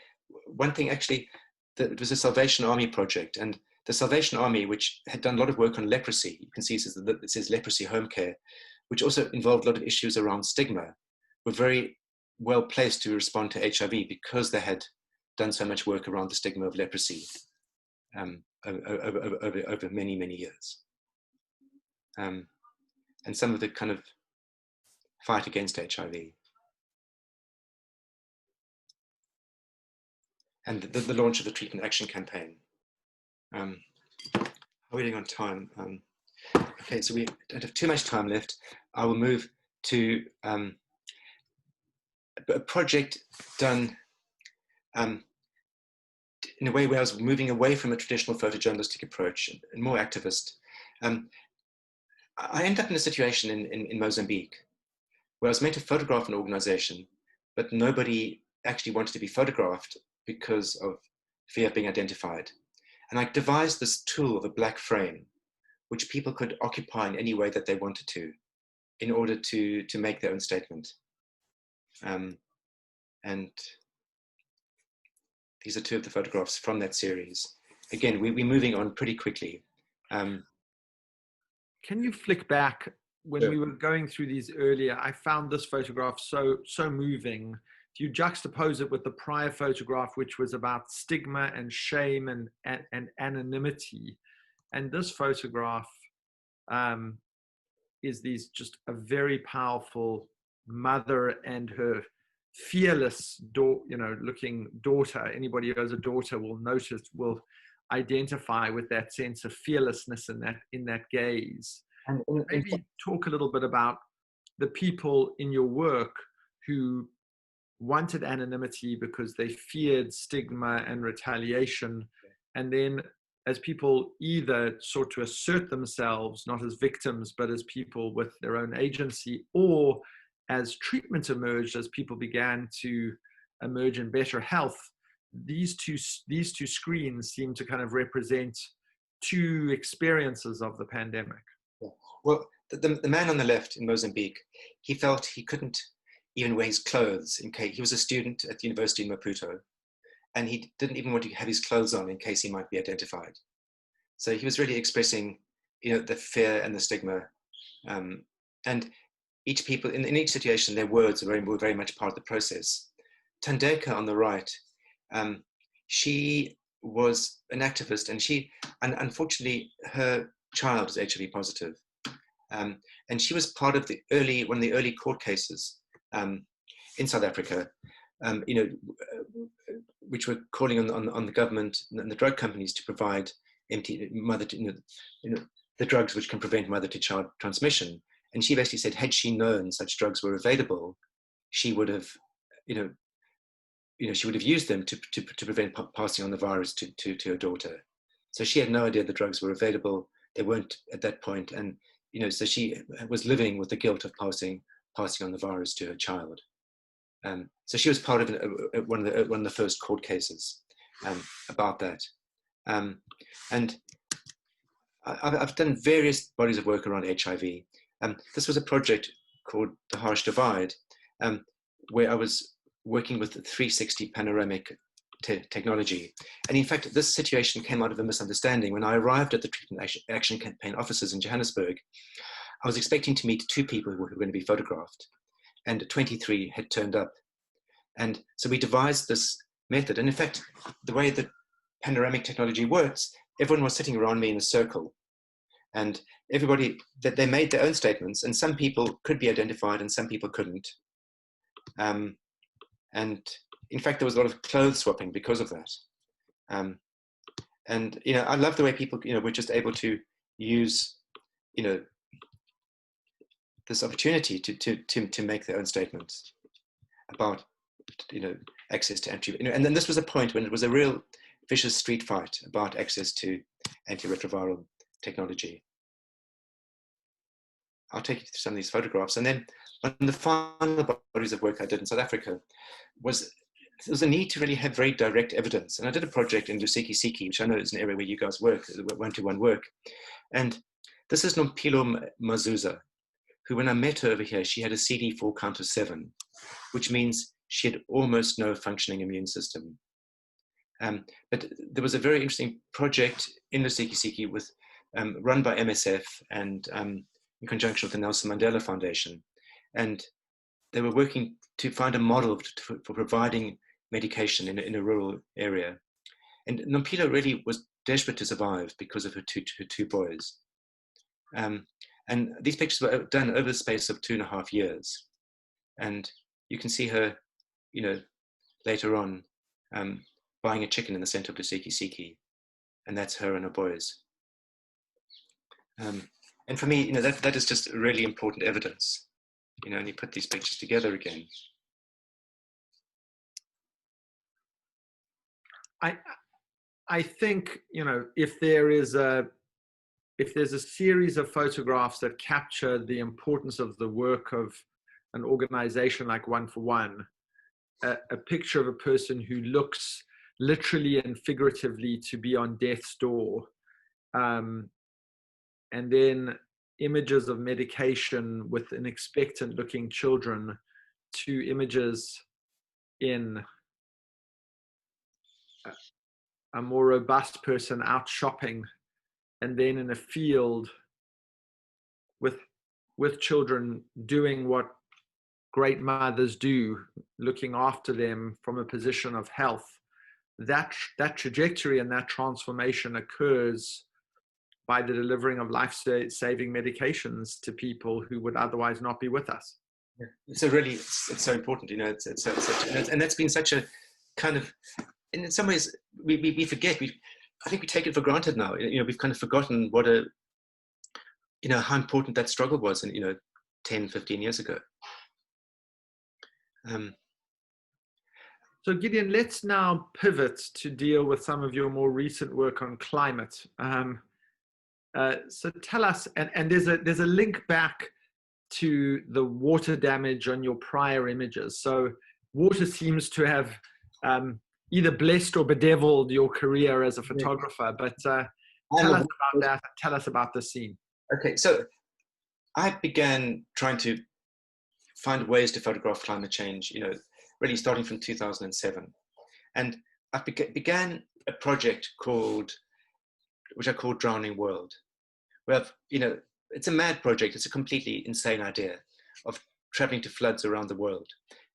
one thing, actually, that it was a Salvation Army project, and the Salvation Army, which had done a lot of work on leprosy, you can see it says leprosy home care, which also involved a lot of issues around stigma, were very well placed to respond to HIV because they had done so much work around the stigma of leprosy over many, many years. And some of the kind of fight against HIV. And the launch of the Treatment Action Campaign. Waiting on time. Okay, so we don't have too much time left. I will move to a project done in a way where I was moving away from a traditional photojournalistic approach and more activist. I ended up in a situation in Mozambique where I was meant to photograph an organization, but nobody actually wanted to be photographed because of fear of being identified. And I devised this tool of a black frame, which people could occupy in any way that they wanted to. in order to make their own statement. And these are two of the photographs from that series. Again, we're moving on pretty quickly. Can you flick back? When we were going through these earlier, I found this photograph so moving. You juxtapose it with the prior photograph, which was about stigma and shame and anonymity. And this photograph is just a very powerful mother and her fearless looking daughter. Anybody who has a daughter will identify with that sense of fearlessness in that gaze. And maybe talk a little bit about the people in your work who wanted anonymity because they feared stigma and retaliation, and then as people either sought to assert themselves not as victims but as people with their own agency, or as treatment emerged, as people began to emerge in better health, these two screens seem to kind of represent two experiences of the pandemic. Yeah. Well, the man on the left in Mozambique, he felt he couldn't even wear his clothes in case he was a student at the university in Maputo, and he didn't even want to have his clothes on in case he might be identified. So he was really expressing, the fear and the stigma, and each people in each situation, their words were very much part of the process. Tandeka on the right, she was an activist, and unfortunately her child was HIV positive, and she was part of one of the early court cases in South Africa, which were calling on the government and the drug companies to provide the drugs which can prevent mother-to-child transmission. And she basically said, had she known such drugs were available, she would have, she would have used them to prevent passing on the virus to her daughter. So she had no idea the drugs were available. They weren't at that point, and so she was living with the guilt of passing on the virus to her child. So she was part of one of the first court cases about that. And I've done various bodies of work around HIV. This was a project called The Harsh Divide, where I was working with the 360 panoramic technology. And in fact, this situation came out of a misunderstanding. When I arrived at the Treatment Action Campaign offices in Johannesburg, I was expecting to meet 2 people who were going to be photographed, and 23 had turned up. And so we devised this method. And in fact, the way that panoramic technology works, everyone was sitting around me in a circle, and everybody, that they made their own statements, and some people could be identified and some people couldn't. And in fact, there was a lot of clothes swapping because of that. And I love the way people were just able to use this opportunity to make their own statements about access to and then this was a point when it was a real vicious street fight about access to antiretroviral technology. I'll take you through some of these photographs. And then one of the final bodies of work I did in South Africa was there was a need to really have very direct evidence. And I did a project in Lusiki, which I know is an area where you guys work, one-to-one work. And this is Nompilo Mazuza, who, when I met her over here, she had a CD4 count of 7, which means she had almost no functioning immune system. But there was a very interesting project in Lusiki with run by MSF and in conjunction with the Nelson Mandela Foundation. And they were working to find a model for providing medication in a rural area. And Nompilo really was desperate to survive because of her two boys. And these pictures were done over the space of 2.5 years. And you can see her, later on, buying a chicken in the center of Lusiki, and that's her and her boys. And for me, that is just really important evidence, and you put these pictures together again. I think, if there's a series of photographs that capture the importance of the work of an organization like One for One, a picture of a person who looks literally and figuratively to be on death's door, and then images of medication with an expectant looking children to images in a more robust person out shopping, and then in a field with children doing what great mothers do, looking after them from a position of health, that trajectory and that transformation occurs by the delivering of life-saving medications to people who would otherwise not be with us. Yeah. It's so important, you know. And that's been such a kind of, and in some ways we forget. I think we take it for granted now. You know, we've kind of forgotten what how important that struggle was, 10, 15 years ago. So Gideon, let's now pivot to deal with some of your more recent work on climate. So tell us, and there's a link back to the water damage on your prior images. So water seems to have either blessed or bedeviled your career as a photographer, but tell us about that. Tell us about the scene. Okay, so I began trying to find ways to photograph climate change, really starting from 2007. And I began a project which I called Drowning World, where it's a mad project. It's a completely insane idea of traveling to floods around the world.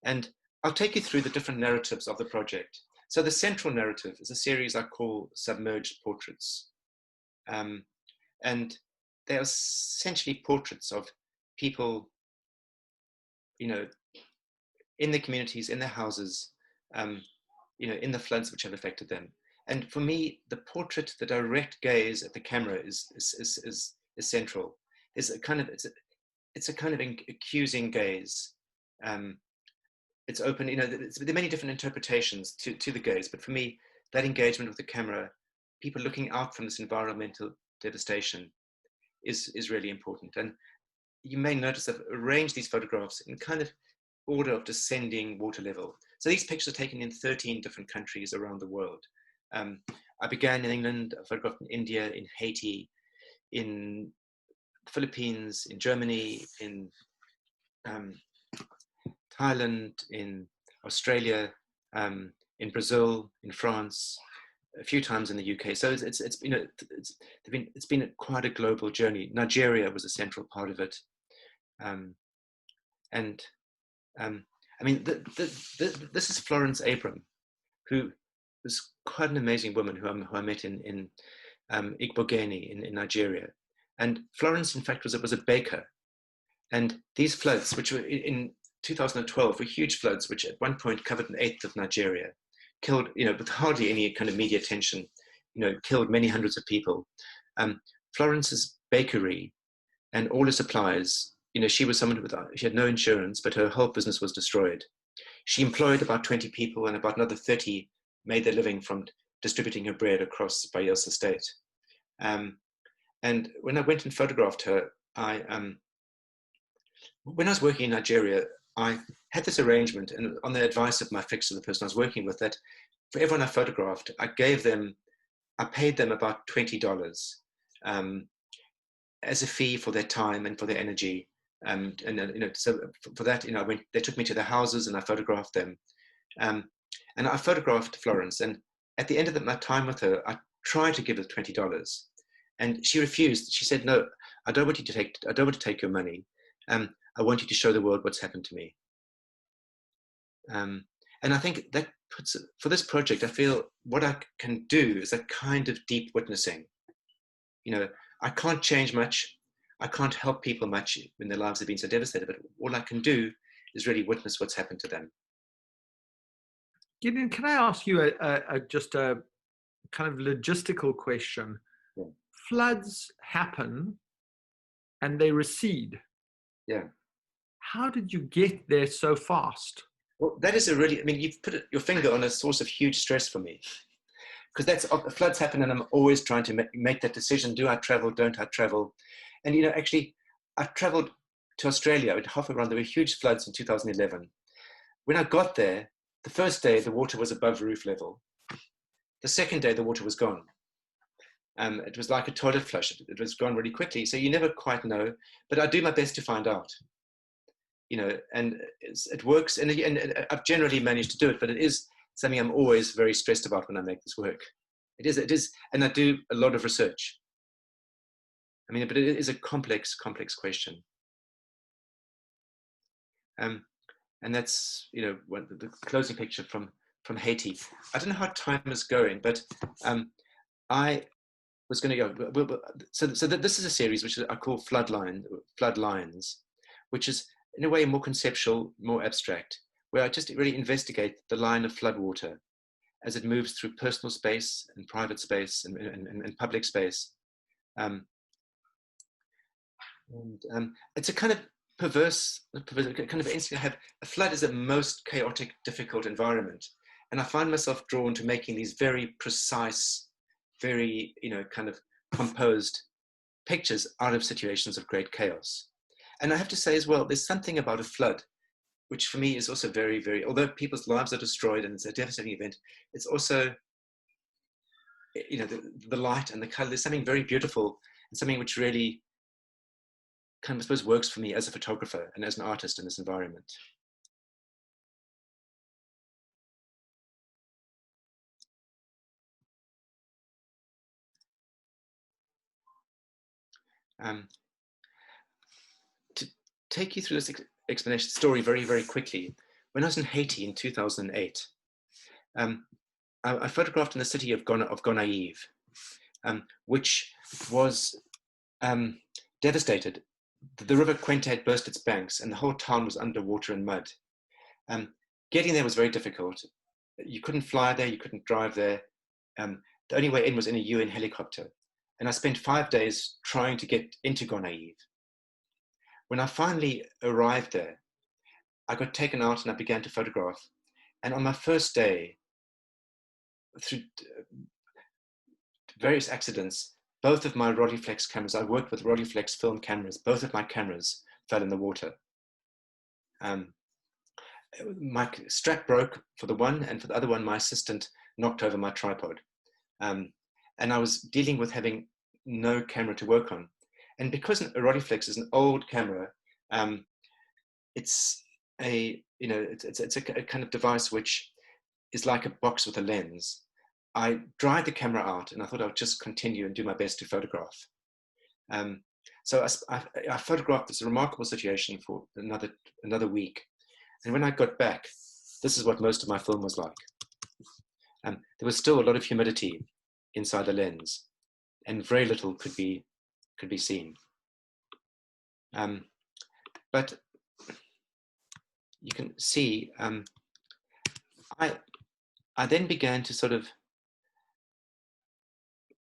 And I'll take you through the different narratives of the project. So the central narrative is a series I call Submerged Portraits. And they are essentially portraits of people, in the communities, in their houses, in the floods which have affected them. And for me, the portrait, the direct gaze at the camera is central. It's a kind of accusing gaze. It's open. There are many different interpretations to the gaze, but for me, that engagement with the camera, people looking out from this environmental devastation, is really important. And you may notice I've arranged these photographs in kind of order of descending water level. So these pictures are taken in 13 different countries around the world. I began in England, I photographed in India, in Haiti, in the Philippines, in Germany, in Thailand, in Australia, in Brazil, in France, a few times in the UK. So it's been quite a global journey. Nigeria was a central part of it. This is Florence Abram, who was quite an amazing woman who I met in Igbogeni in Nigeria. And Florence, in fact, was a baker. And these floods, which were in 2012, were huge floods, which at one point covered an eighth of Nigeria, killed, with hardly any kind of media attention, killed many hundreds of people. Florence's bakery and all her supplies, she was someone she had no insurance, but her whole business was destroyed. She employed about 20 people, and about another 30 made their living from distributing her bread across Bayelsa State. And when I went and photographed her, when I was working in Nigeria, I had this arrangement, and on the advice of my fixer, the person I was working with, that for everyone I photographed, I paid them about $20 as a fee for their time and for their energy. So for that, they took me to their houses and I photographed them. And I photographed Florence, and at the end of my time with her, I tried to give her $20, and she refused. She said, "No, I don't want to take your money. I want you to show the world what's happened to me." And I think that for this project, I feel what I can do is a kind of deep witnessing. I can't change much. I can't help people much when their lives have been so devastated, but all I can do is really witness what's happened to them. Gideon, can I ask you just a kind of logistical question? Yeah. Floods happen and they recede. Yeah. How did you get there so fast? Well, that is you've put your finger on a source of huge stress for me, because floods happen and I'm always trying to make that decision. Do I travel? Don't I travel? And, actually, I traveled to Australia. Halfway around, there were huge floods in 2011. When I got there, the first day, the water was above roof level. The second day, the water was gone. It was like a toilet flush. It was gone really quickly. So you never quite know, but I do my best to find out, and it works. And I've generally managed to do it, but it is something I'm always very stressed about when I make this work. It is. And I do a lot of research. I mean, but it is a complex question. And that's, the closing picture from Haiti. I don't know how time is going, but I was going to go. So this is a series which I call Floodlines, which is in a way more conceptual, more abstract, where I just really investigate the line of floodwater as it moves through personal space and private space and public space. It's a kind of perverse kind of instinct I have. A flood is a most chaotic, difficult environment. And I find myself drawn to making these very precise, very, kind of composed pictures out of situations of great chaos. And I have to say as well, there's something about a flood, which for me is also very, very, although people's lives are destroyed and it's a devastating event, it's also, the light and the color, there's something very beautiful and something which really kind of, I suppose, works for me as a photographer and as an artist in this environment. To take you through this explanation story very, very quickly, when I was in Haiti in 2008, I photographed in the city of Gonaïves, which was devastated. The river Quinte had burst its banks and the whole town was underwater and mud. Getting there was very difficult. You couldn't fly there, you couldn't drive there. The only way in was in a UN helicopter. And I spent 5 days trying to get into Gonaïves. When I finally arrived there, I got taken out and I began to photograph. And on my first day, through various accidents, both of my Rolleiflex cameras, I worked with Rolleiflex film cameras, both of my cameras fell in the water. My strap broke for the one, and for the other one, my assistant knocked over my tripod. And I was dealing with having no camera to work on. And because a Rolleiflex is an old camera, it's a kind of device which is like a box with a lens. I dried the camera out and I thought I would just continue and do my best to photograph. So I photographed this remarkable situation for another week. And when I got back, this is what most of my film was like. There was still a lot of humidity inside the lens and very little could be seen. But you can see, I then began to sort of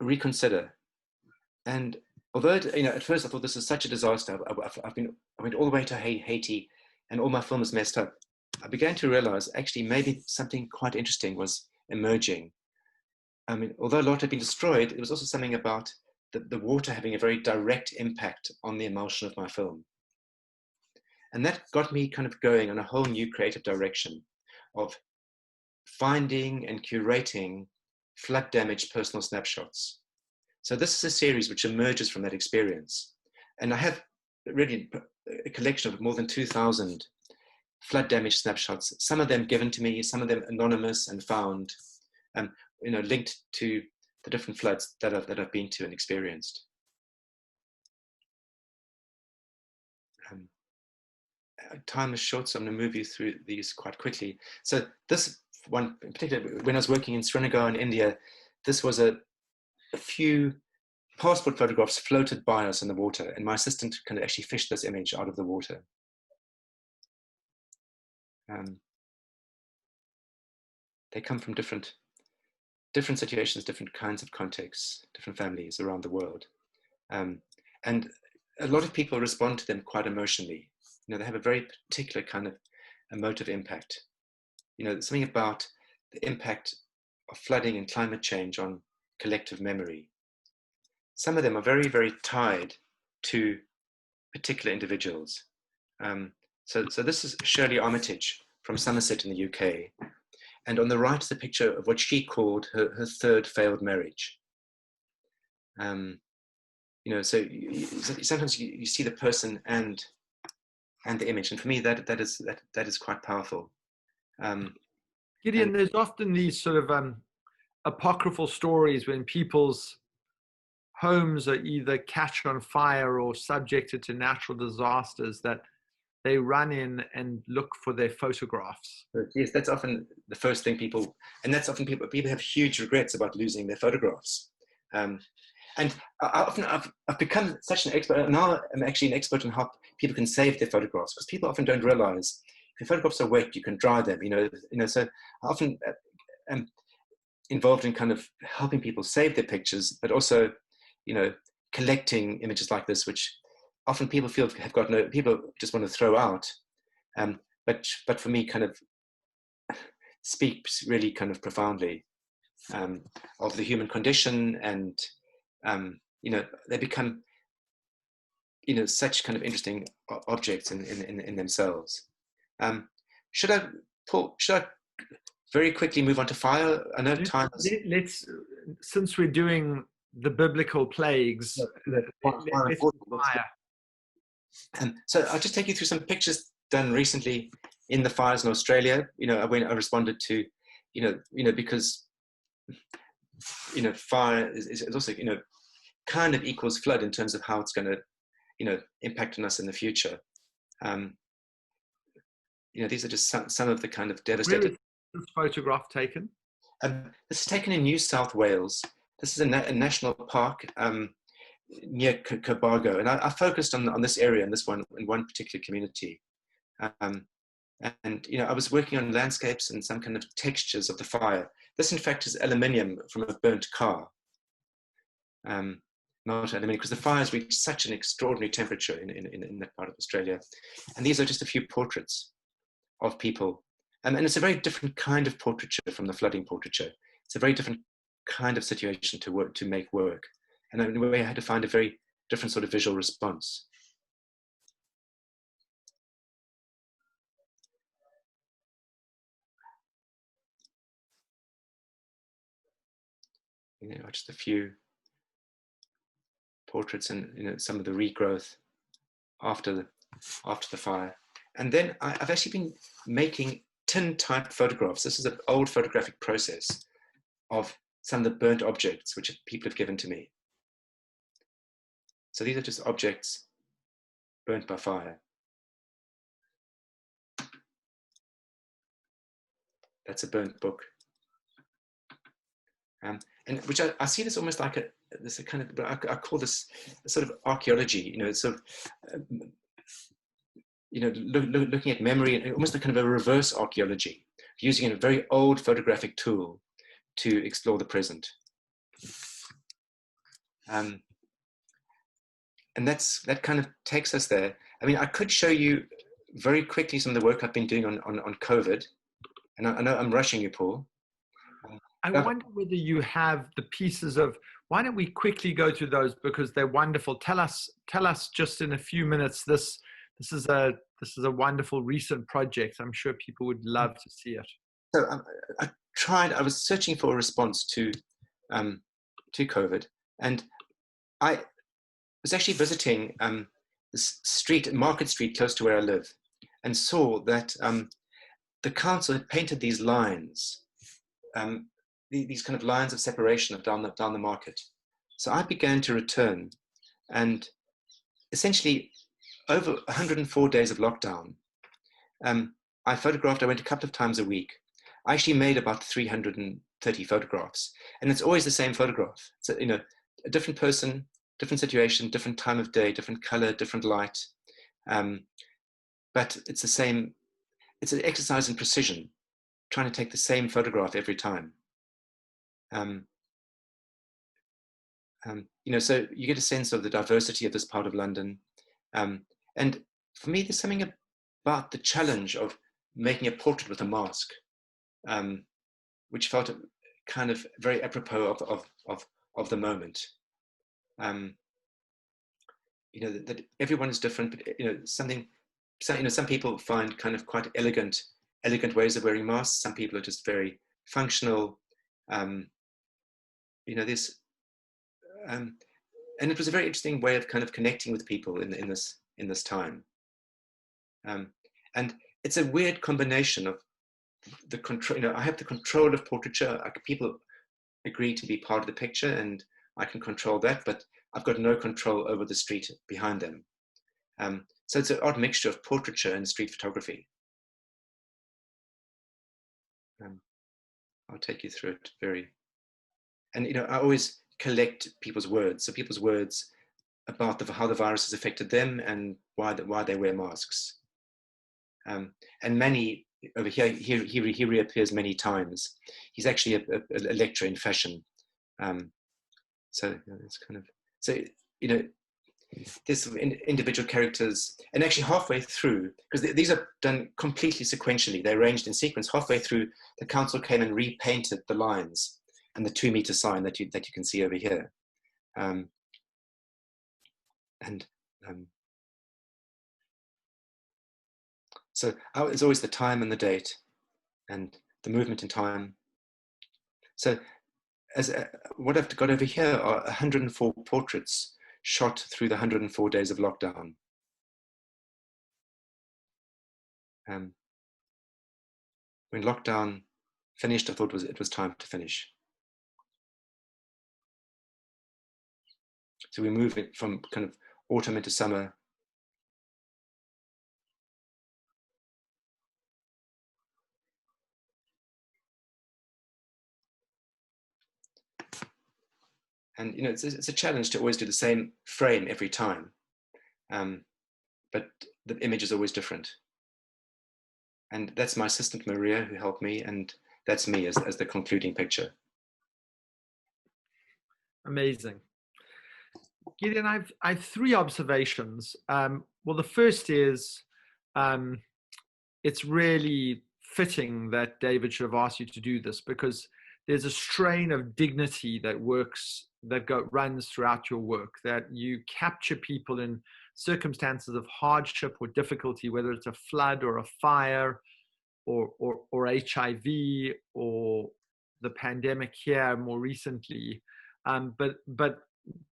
reconsider. And although, at first I thought this is such a disaster, I went all the way to Haiti and all my film was messed up. I began to realize actually maybe something quite interesting was emerging. I mean, although a lot had been destroyed, it was also something about the water having a very direct impact on the emulsion of my film. And that got me kind of going on a whole new creative direction of finding and curating flood damaged personal snapshots. So this is a series which emerges from that experience. And I have really a collection of more than 2,000 flood damaged snapshots, some of them given to me, some of them anonymous and found, linked to the different floods that I've been to and experienced. Time is short, so I'm going to move you through these quite quickly. So this one in particular, when I was working in Srinagar in India, this was a few passport photographs floated by us in the water, and my assistant kind of actually fished this image out of the water. They come from different situations, different kinds of contexts, different families around the world. And a lot of people respond to them quite emotionally. They have a very particular kind of emotive impact. Something about the impact of flooding and climate change on collective memory. Some of them are very, very tied to particular individuals. So this is Shirley Armitage from Somerset in the UK. And on the right is a picture of what she called her third failed marriage. So sometimes you see the person and the image, and for me that is quite powerful. Gideon, there's often these sort of apocryphal stories when people's homes are either catch on fire or subjected to natural disasters that they run in and look for their photographs. Yes, that's often the first thing people have huge regrets about losing their photographs. And I've become such an expert. Now I'm actually an expert on how people can save their photographs, because people often don't realize if your photographs are wet, you can dry them. So I often am involved in kind of helping people save their pictures, but also, collecting images like this, which often people feel people just want to throw out. But for me, kind of speaks really kind of profoundly of the human condition, and they become such kind of interesting objects in themselves. Should I very quickly move on to fire? I know time is... Since we're doing the biblical plagues, let's do fire. So I'll just take you through some pictures done recently in the fires in Australia. When I responded to, because fire is also kind of equals flood in terms of how it's going to impact on us in the future. These are just some of the kind of devastated. Where is this photograph taken? This is taken in New South Wales. This is a national park near Cobargo, and I focused on this area in one particular community. I was working on landscapes and some kind of textures of the fire. This, in fact, is aluminium from a burnt car. Not aluminium, because the fires reached such an extraordinary temperature in that part of Australia. And these are just a few portraits of people. And it's a very different kind of portraiture from the flooding portraiture. It's a very different kind of situation to make work. And in a way, I had to find a very different sort of visual response. Just a few portraits and some of the regrowth after the fire. And then I've actually been making tin type photographs. This is an old photographic process of some of the burnt objects which people have given to me. So these are just objects burnt by fire. That's a burnt book. And which I see this almost like this kind of, I call this a sort of archaeology, it's sort of, looking at memory, and almost a kind of a reverse archaeology, using a very old photographic tool to explore the present. And that kind of takes us there. I mean, I could show you very quickly some of the work I've been doing on COVID. And I know I'm rushing you, Paul. I wonder whether you have the pieces of, why don't we quickly go through those, because they're wonderful. Tell us just in a few minutes, this is a wonderful recent project. I'm sure people would love to see it. So I was searching for a response to COVID, and I was actually visiting this Market Street close to where I live, and saw that the council had painted these lines, these kind of lines of separation down the market. So I began to return, and essentially over 104 days of lockdown, I went a couple of times a week. I actually made about 330 photographs, and it's always the same photograph. So, a different person, different situation, different time of day, different color, different light. But it's the same. It's an exercise in precision, trying to take the same photograph every time. So you get a sense of the diversity of this part of London. And for me, there's something about the challenge of making a portrait with a mask, which felt kind of very apropos of the moment. That everyone is different, but some people find kind of quite elegant ways of wearing masks. Some people are just very functional. There's and it was a very interesting way of kind of connecting with people in this time. And it's a weird combination of the control. I have the control of portraiture. People agree to be part of the picture, and I can control that, but I've got no control over the street behind them. So it's an odd mixture of portraiture and street photography. I'll take you through it and I always collect people's words. So people's words about how the virus has affected them and why they wear masks. And Manny over here, he reappears many times. He's actually a lecturer in fashion. So it's kind of, so, there's individual characters, and actually halfway through, because these are done completely sequentially, they're arranged in sequence. Halfway through, the council came and repainted the lines and the 2-meter sign that you can see over here. So it's always the time and the date and the movement in time. So what I've got over here are 104 portraits shot through the 104 days of lockdown. When lockdown finished, I thought it was time to finish. So we move it from kind of autumn into summer. And it's a challenge to always do the same frame every time, but the image is always different. And that's my assistant Maria who helped me, and that's me as the concluding picture. Amazing. Gideon, I've 3 observations. Well, the first is it's really fitting that David should have asked you to do this, because there's a strain of dignity that runs throughout your work, that you capture people in circumstances of hardship or difficulty, whether it's a flood or a fire or HIV or the pandemic here more recently. But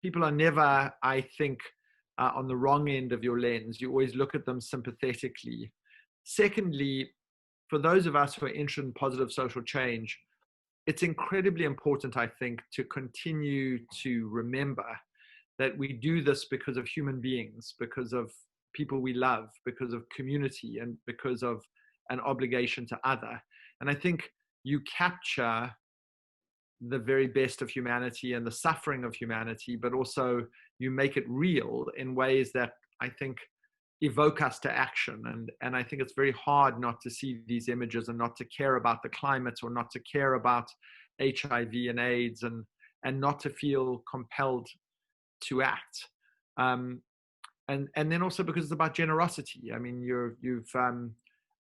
people are never, I think, on the wrong end of your lens. You always look at them sympathetically. Secondly, for those of us who are interested in positive social change, it's incredibly important, I think, to continue to remember that we do this because of human beings, because of people we love, because of community, and because of an obligation to other. And I think you capture the very best of humanity and the suffering of humanity, but also you make it real in ways that I think evoke us to action. And I think it's very hard not to see these images and not to care about the climate, or not to care about HIV and AIDS, and not to feel compelled to act. And then also because it's about generosity. I mean,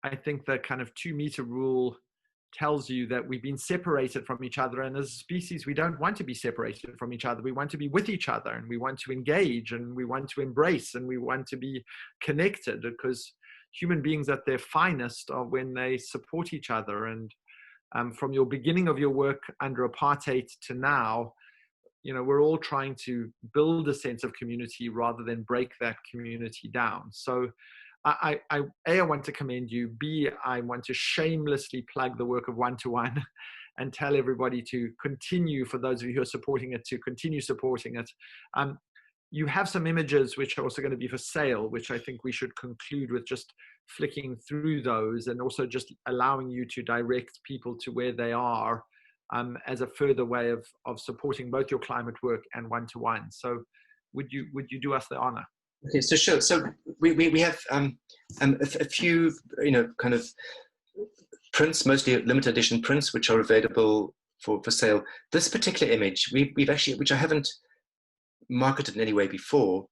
I think the kind of 2-meter rule tells you that we've been separated from each other, and as a species we don't want to be separated from each other. We want to be with each other, and we want to engage, and we want to embrace, and we want to be connected, because human beings at their finest are when they support each other. And from your beginning of your work under apartheid to now, we're all trying to build a sense of community rather than break that community down. So I want to commend you. B, I want to shamelessly plug the work of One-to-One and tell everybody to continue, for those of you who are supporting it, to continue supporting it. You have some images which are also going to be for sale, which I think we should conclude with just flicking through those, and also just allowing you to direct people to where they are, as a further way of supporting both your climate work and One-to-One. So would you do us the honor? Okay, so sure. So we have a few, kind of prints, mostly limited edition prints, which are available for sale. This particular image, we've actually, which I haven't marketed in any way before,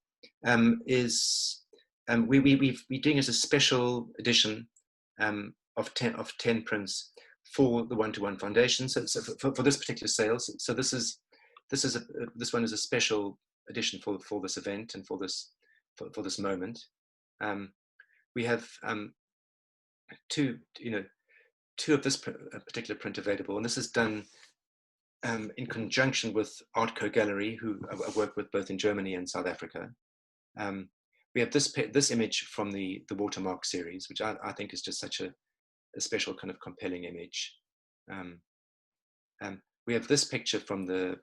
is we're doing as a special edition of 10 prints for the One-to-One Foundation. So for this particular sale, so this one is a special edition for this event and for this moment. We have two of this particular print available, and this is done in conjunction with Art Co Gallery, who I work with both in Germany and South Africa. We have this image from the Watermark series, which I think is just such a special kind of compelling image. We have this picture from the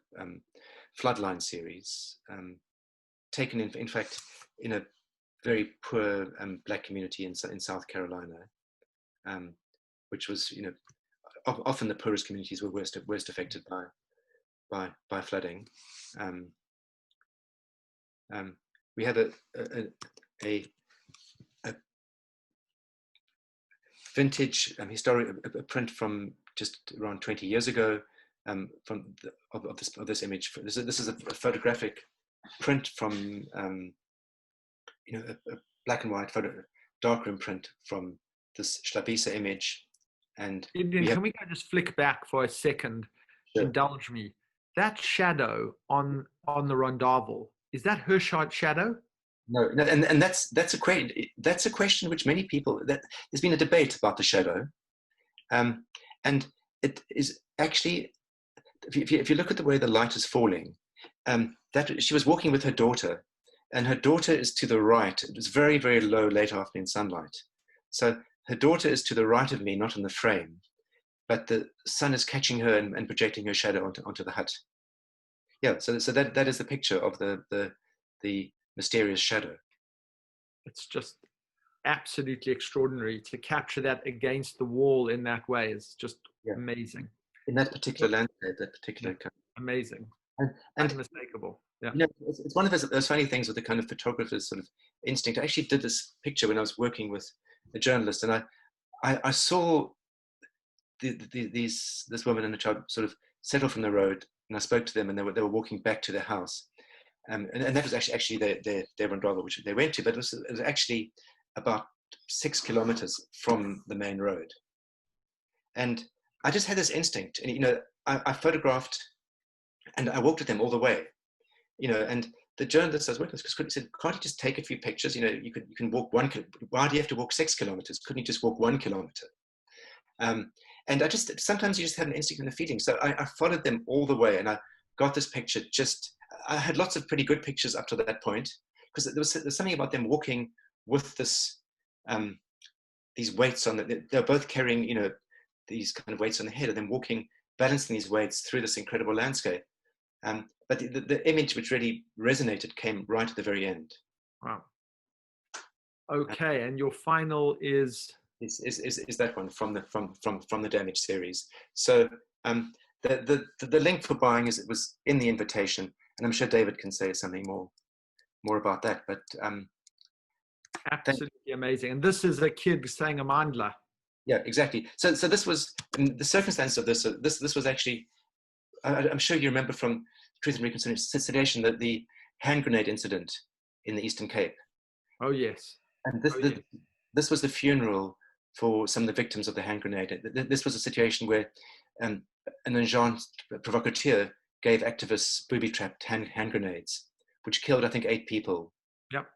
Floodline series, taken in fact in a very poor black community in South Carolina, which was, you know, often the poorest communities were worst affected by flooding. We have a vintage historic print from just around 20 years ago, of this image. This is a photographic print from you know, a black and white photo, darkroom print from this Schlabisa image. And can we just flick back for a second? Sure. Indulge me. That shadow on the Rondavel, is that her shadow? No, and that's a question which many people, that there's been a debate about the shadow, and it is actually, if you look at the way the light is falling, that she was walking with her daughter, and her daughter is to the right. It was very, very low late afternoon sunlight, so her daughter is to the right of me, not in the frame, but the sun is catching her and projecting her shadow onto the hut. Yeah, so that is the picture of the mysterious shadow. It's just absolutely extraordinary to capture that against the wall in that way. Is just amazing. In that particular landscape, that particular kind of, amazing and unmistakable. Yeah, you know, it's one of those funny things with the kind of photographer's sort of instinct. I actually did this picture when I was working with a journalist, and I saw this woman and a child sort of settle from the road, and I spoke to them, and they were walking back to their house, and that was actually their Rondavel, which they went to, but it was actually about 6 kilometers from the main road, and I just had this instinct, and you know, I photographed, and I walked with them all the way, you know, and the journalist I was working with said, "Can't you just take a few pictures? You know, you can walk 1 kilometer. Why do you have to walk 6 kilometers? Couldn't you just walk 1 kilometer?" And sometimes you just have an instinct and a feeling. So I followed them all the way, and I got this picture. I had lots of pretty good pictures up to that point, because there's something about them walking with this, these weights on they're both carrying, you know, these kind of weights on the head, and then walking, balancing these weights through this incredible landscape. But the image which really resonated came right at the very end. Wow. Okay, and your final is that one from the Damage series. So the link for buying it was in the invitation, and I'm sure David can say something more about that. But absolutely amazing. And this is a kid saying a mandla. Yeah, exactly. So this was the circumstance of this. This was actually, I'm sure you remember from Truth and Reconciliation that the hand grenade incident in the Eastern Cape. Oh yes. And this was the funeral for some of the victims of the hand grenade. This was a situation where an agent provocateur gave activists booby-trapped hand grenades, which killed, I think, 8 people. Yep.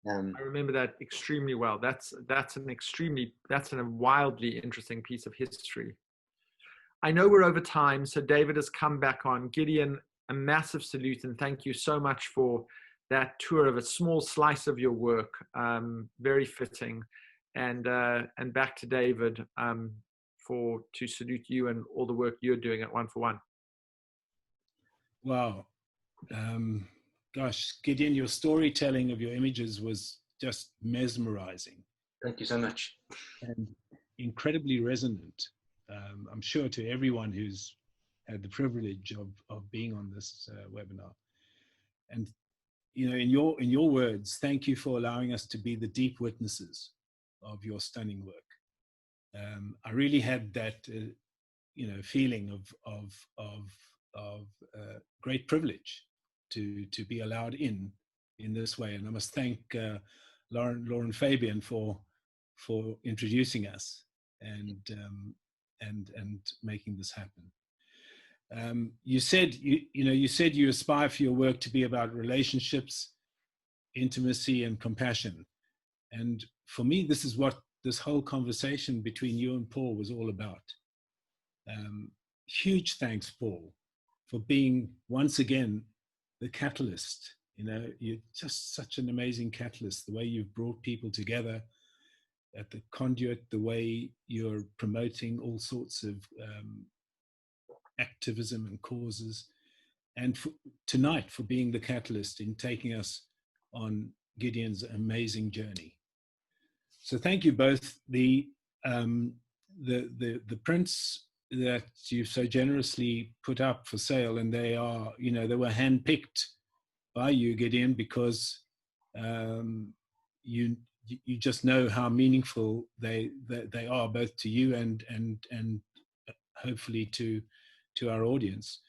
I remember that extremely well. That's a wildly interesting piece of history. I know we're over time, so David has come back on. Gideon, a massive salute, and thank you so much for that tour of a small slice of your work. Very fitting. And back to David to salute you and all the work you're doing at One for One. Wow. Gosh, Gideon, your storytelling of your images was just mesmerizing. Thank you so much. And incredibly resonant, I'm sure, to everyone who's had the privilege of being on this webinar. And, you know, in your words, thank you for allowing us to be the deep witnesses of your stunning work. I really had that, you know, feeling of great privilege to be allowed in this way. And I must thank Lauren Fabian for introducing us and making this happen. You said you aspire for your work to be about relationships, intimacy, and compassion. And for me, this is what this whole conversation between you and Paul was all about. Huge thanks, Paul, for being once again the catalyst. You know, you're just such an amazing catalyst, the way you've brought people together at the Conduit, the way you're promoting all sorts of activism and causes, and tonight for being the catalyst in taking us on Gideon's amazing journey. So thank you both. The prints that you've so generously put up for sale, and they are, you know, they were handpicked by you, Gideon, because you just know how meaningful they are, both to you and hopefully to our audience.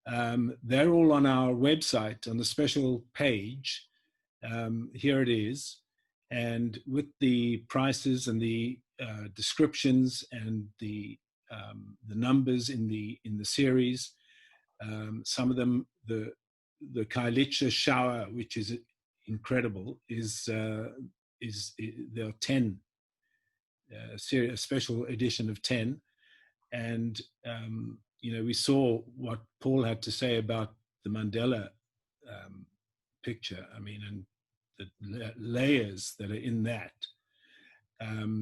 They're all on our website on the special page. Here it is, and with the prices and the descriptions and the numbers in the series. Some of them, the Kailicha shower, which is incredible, there are 10, a special edition of 10, and you know, we saw what Paul had to say about the Mandela picture. I mean, and the layers that are in that.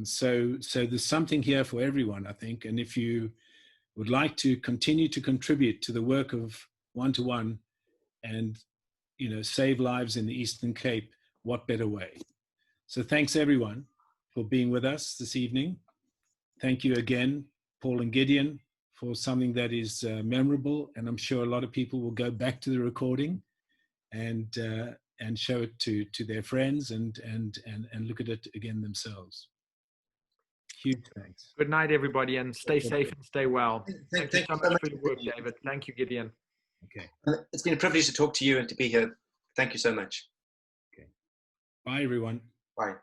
So there's something here for everyone, I think. And if you would like to continue to contribute to the work of One-to-One and, you know, save lives in the Eastern Cape, what better way? So thanks everyone for being with us this evening. Thank you again, Paul and Gideon, for something that is memorable, and I'm sure a lot of people will go back to the recording and show it to their friends and look at it again themselves. Huge thanks. Good night, everybody, and stay safe and stay well. Thank you so much for your work, David. Thank you, Gideon. Okay. It's been a privilege to talk to you and to be here. Thank you so much. Okay. Bye, everyone. Bye.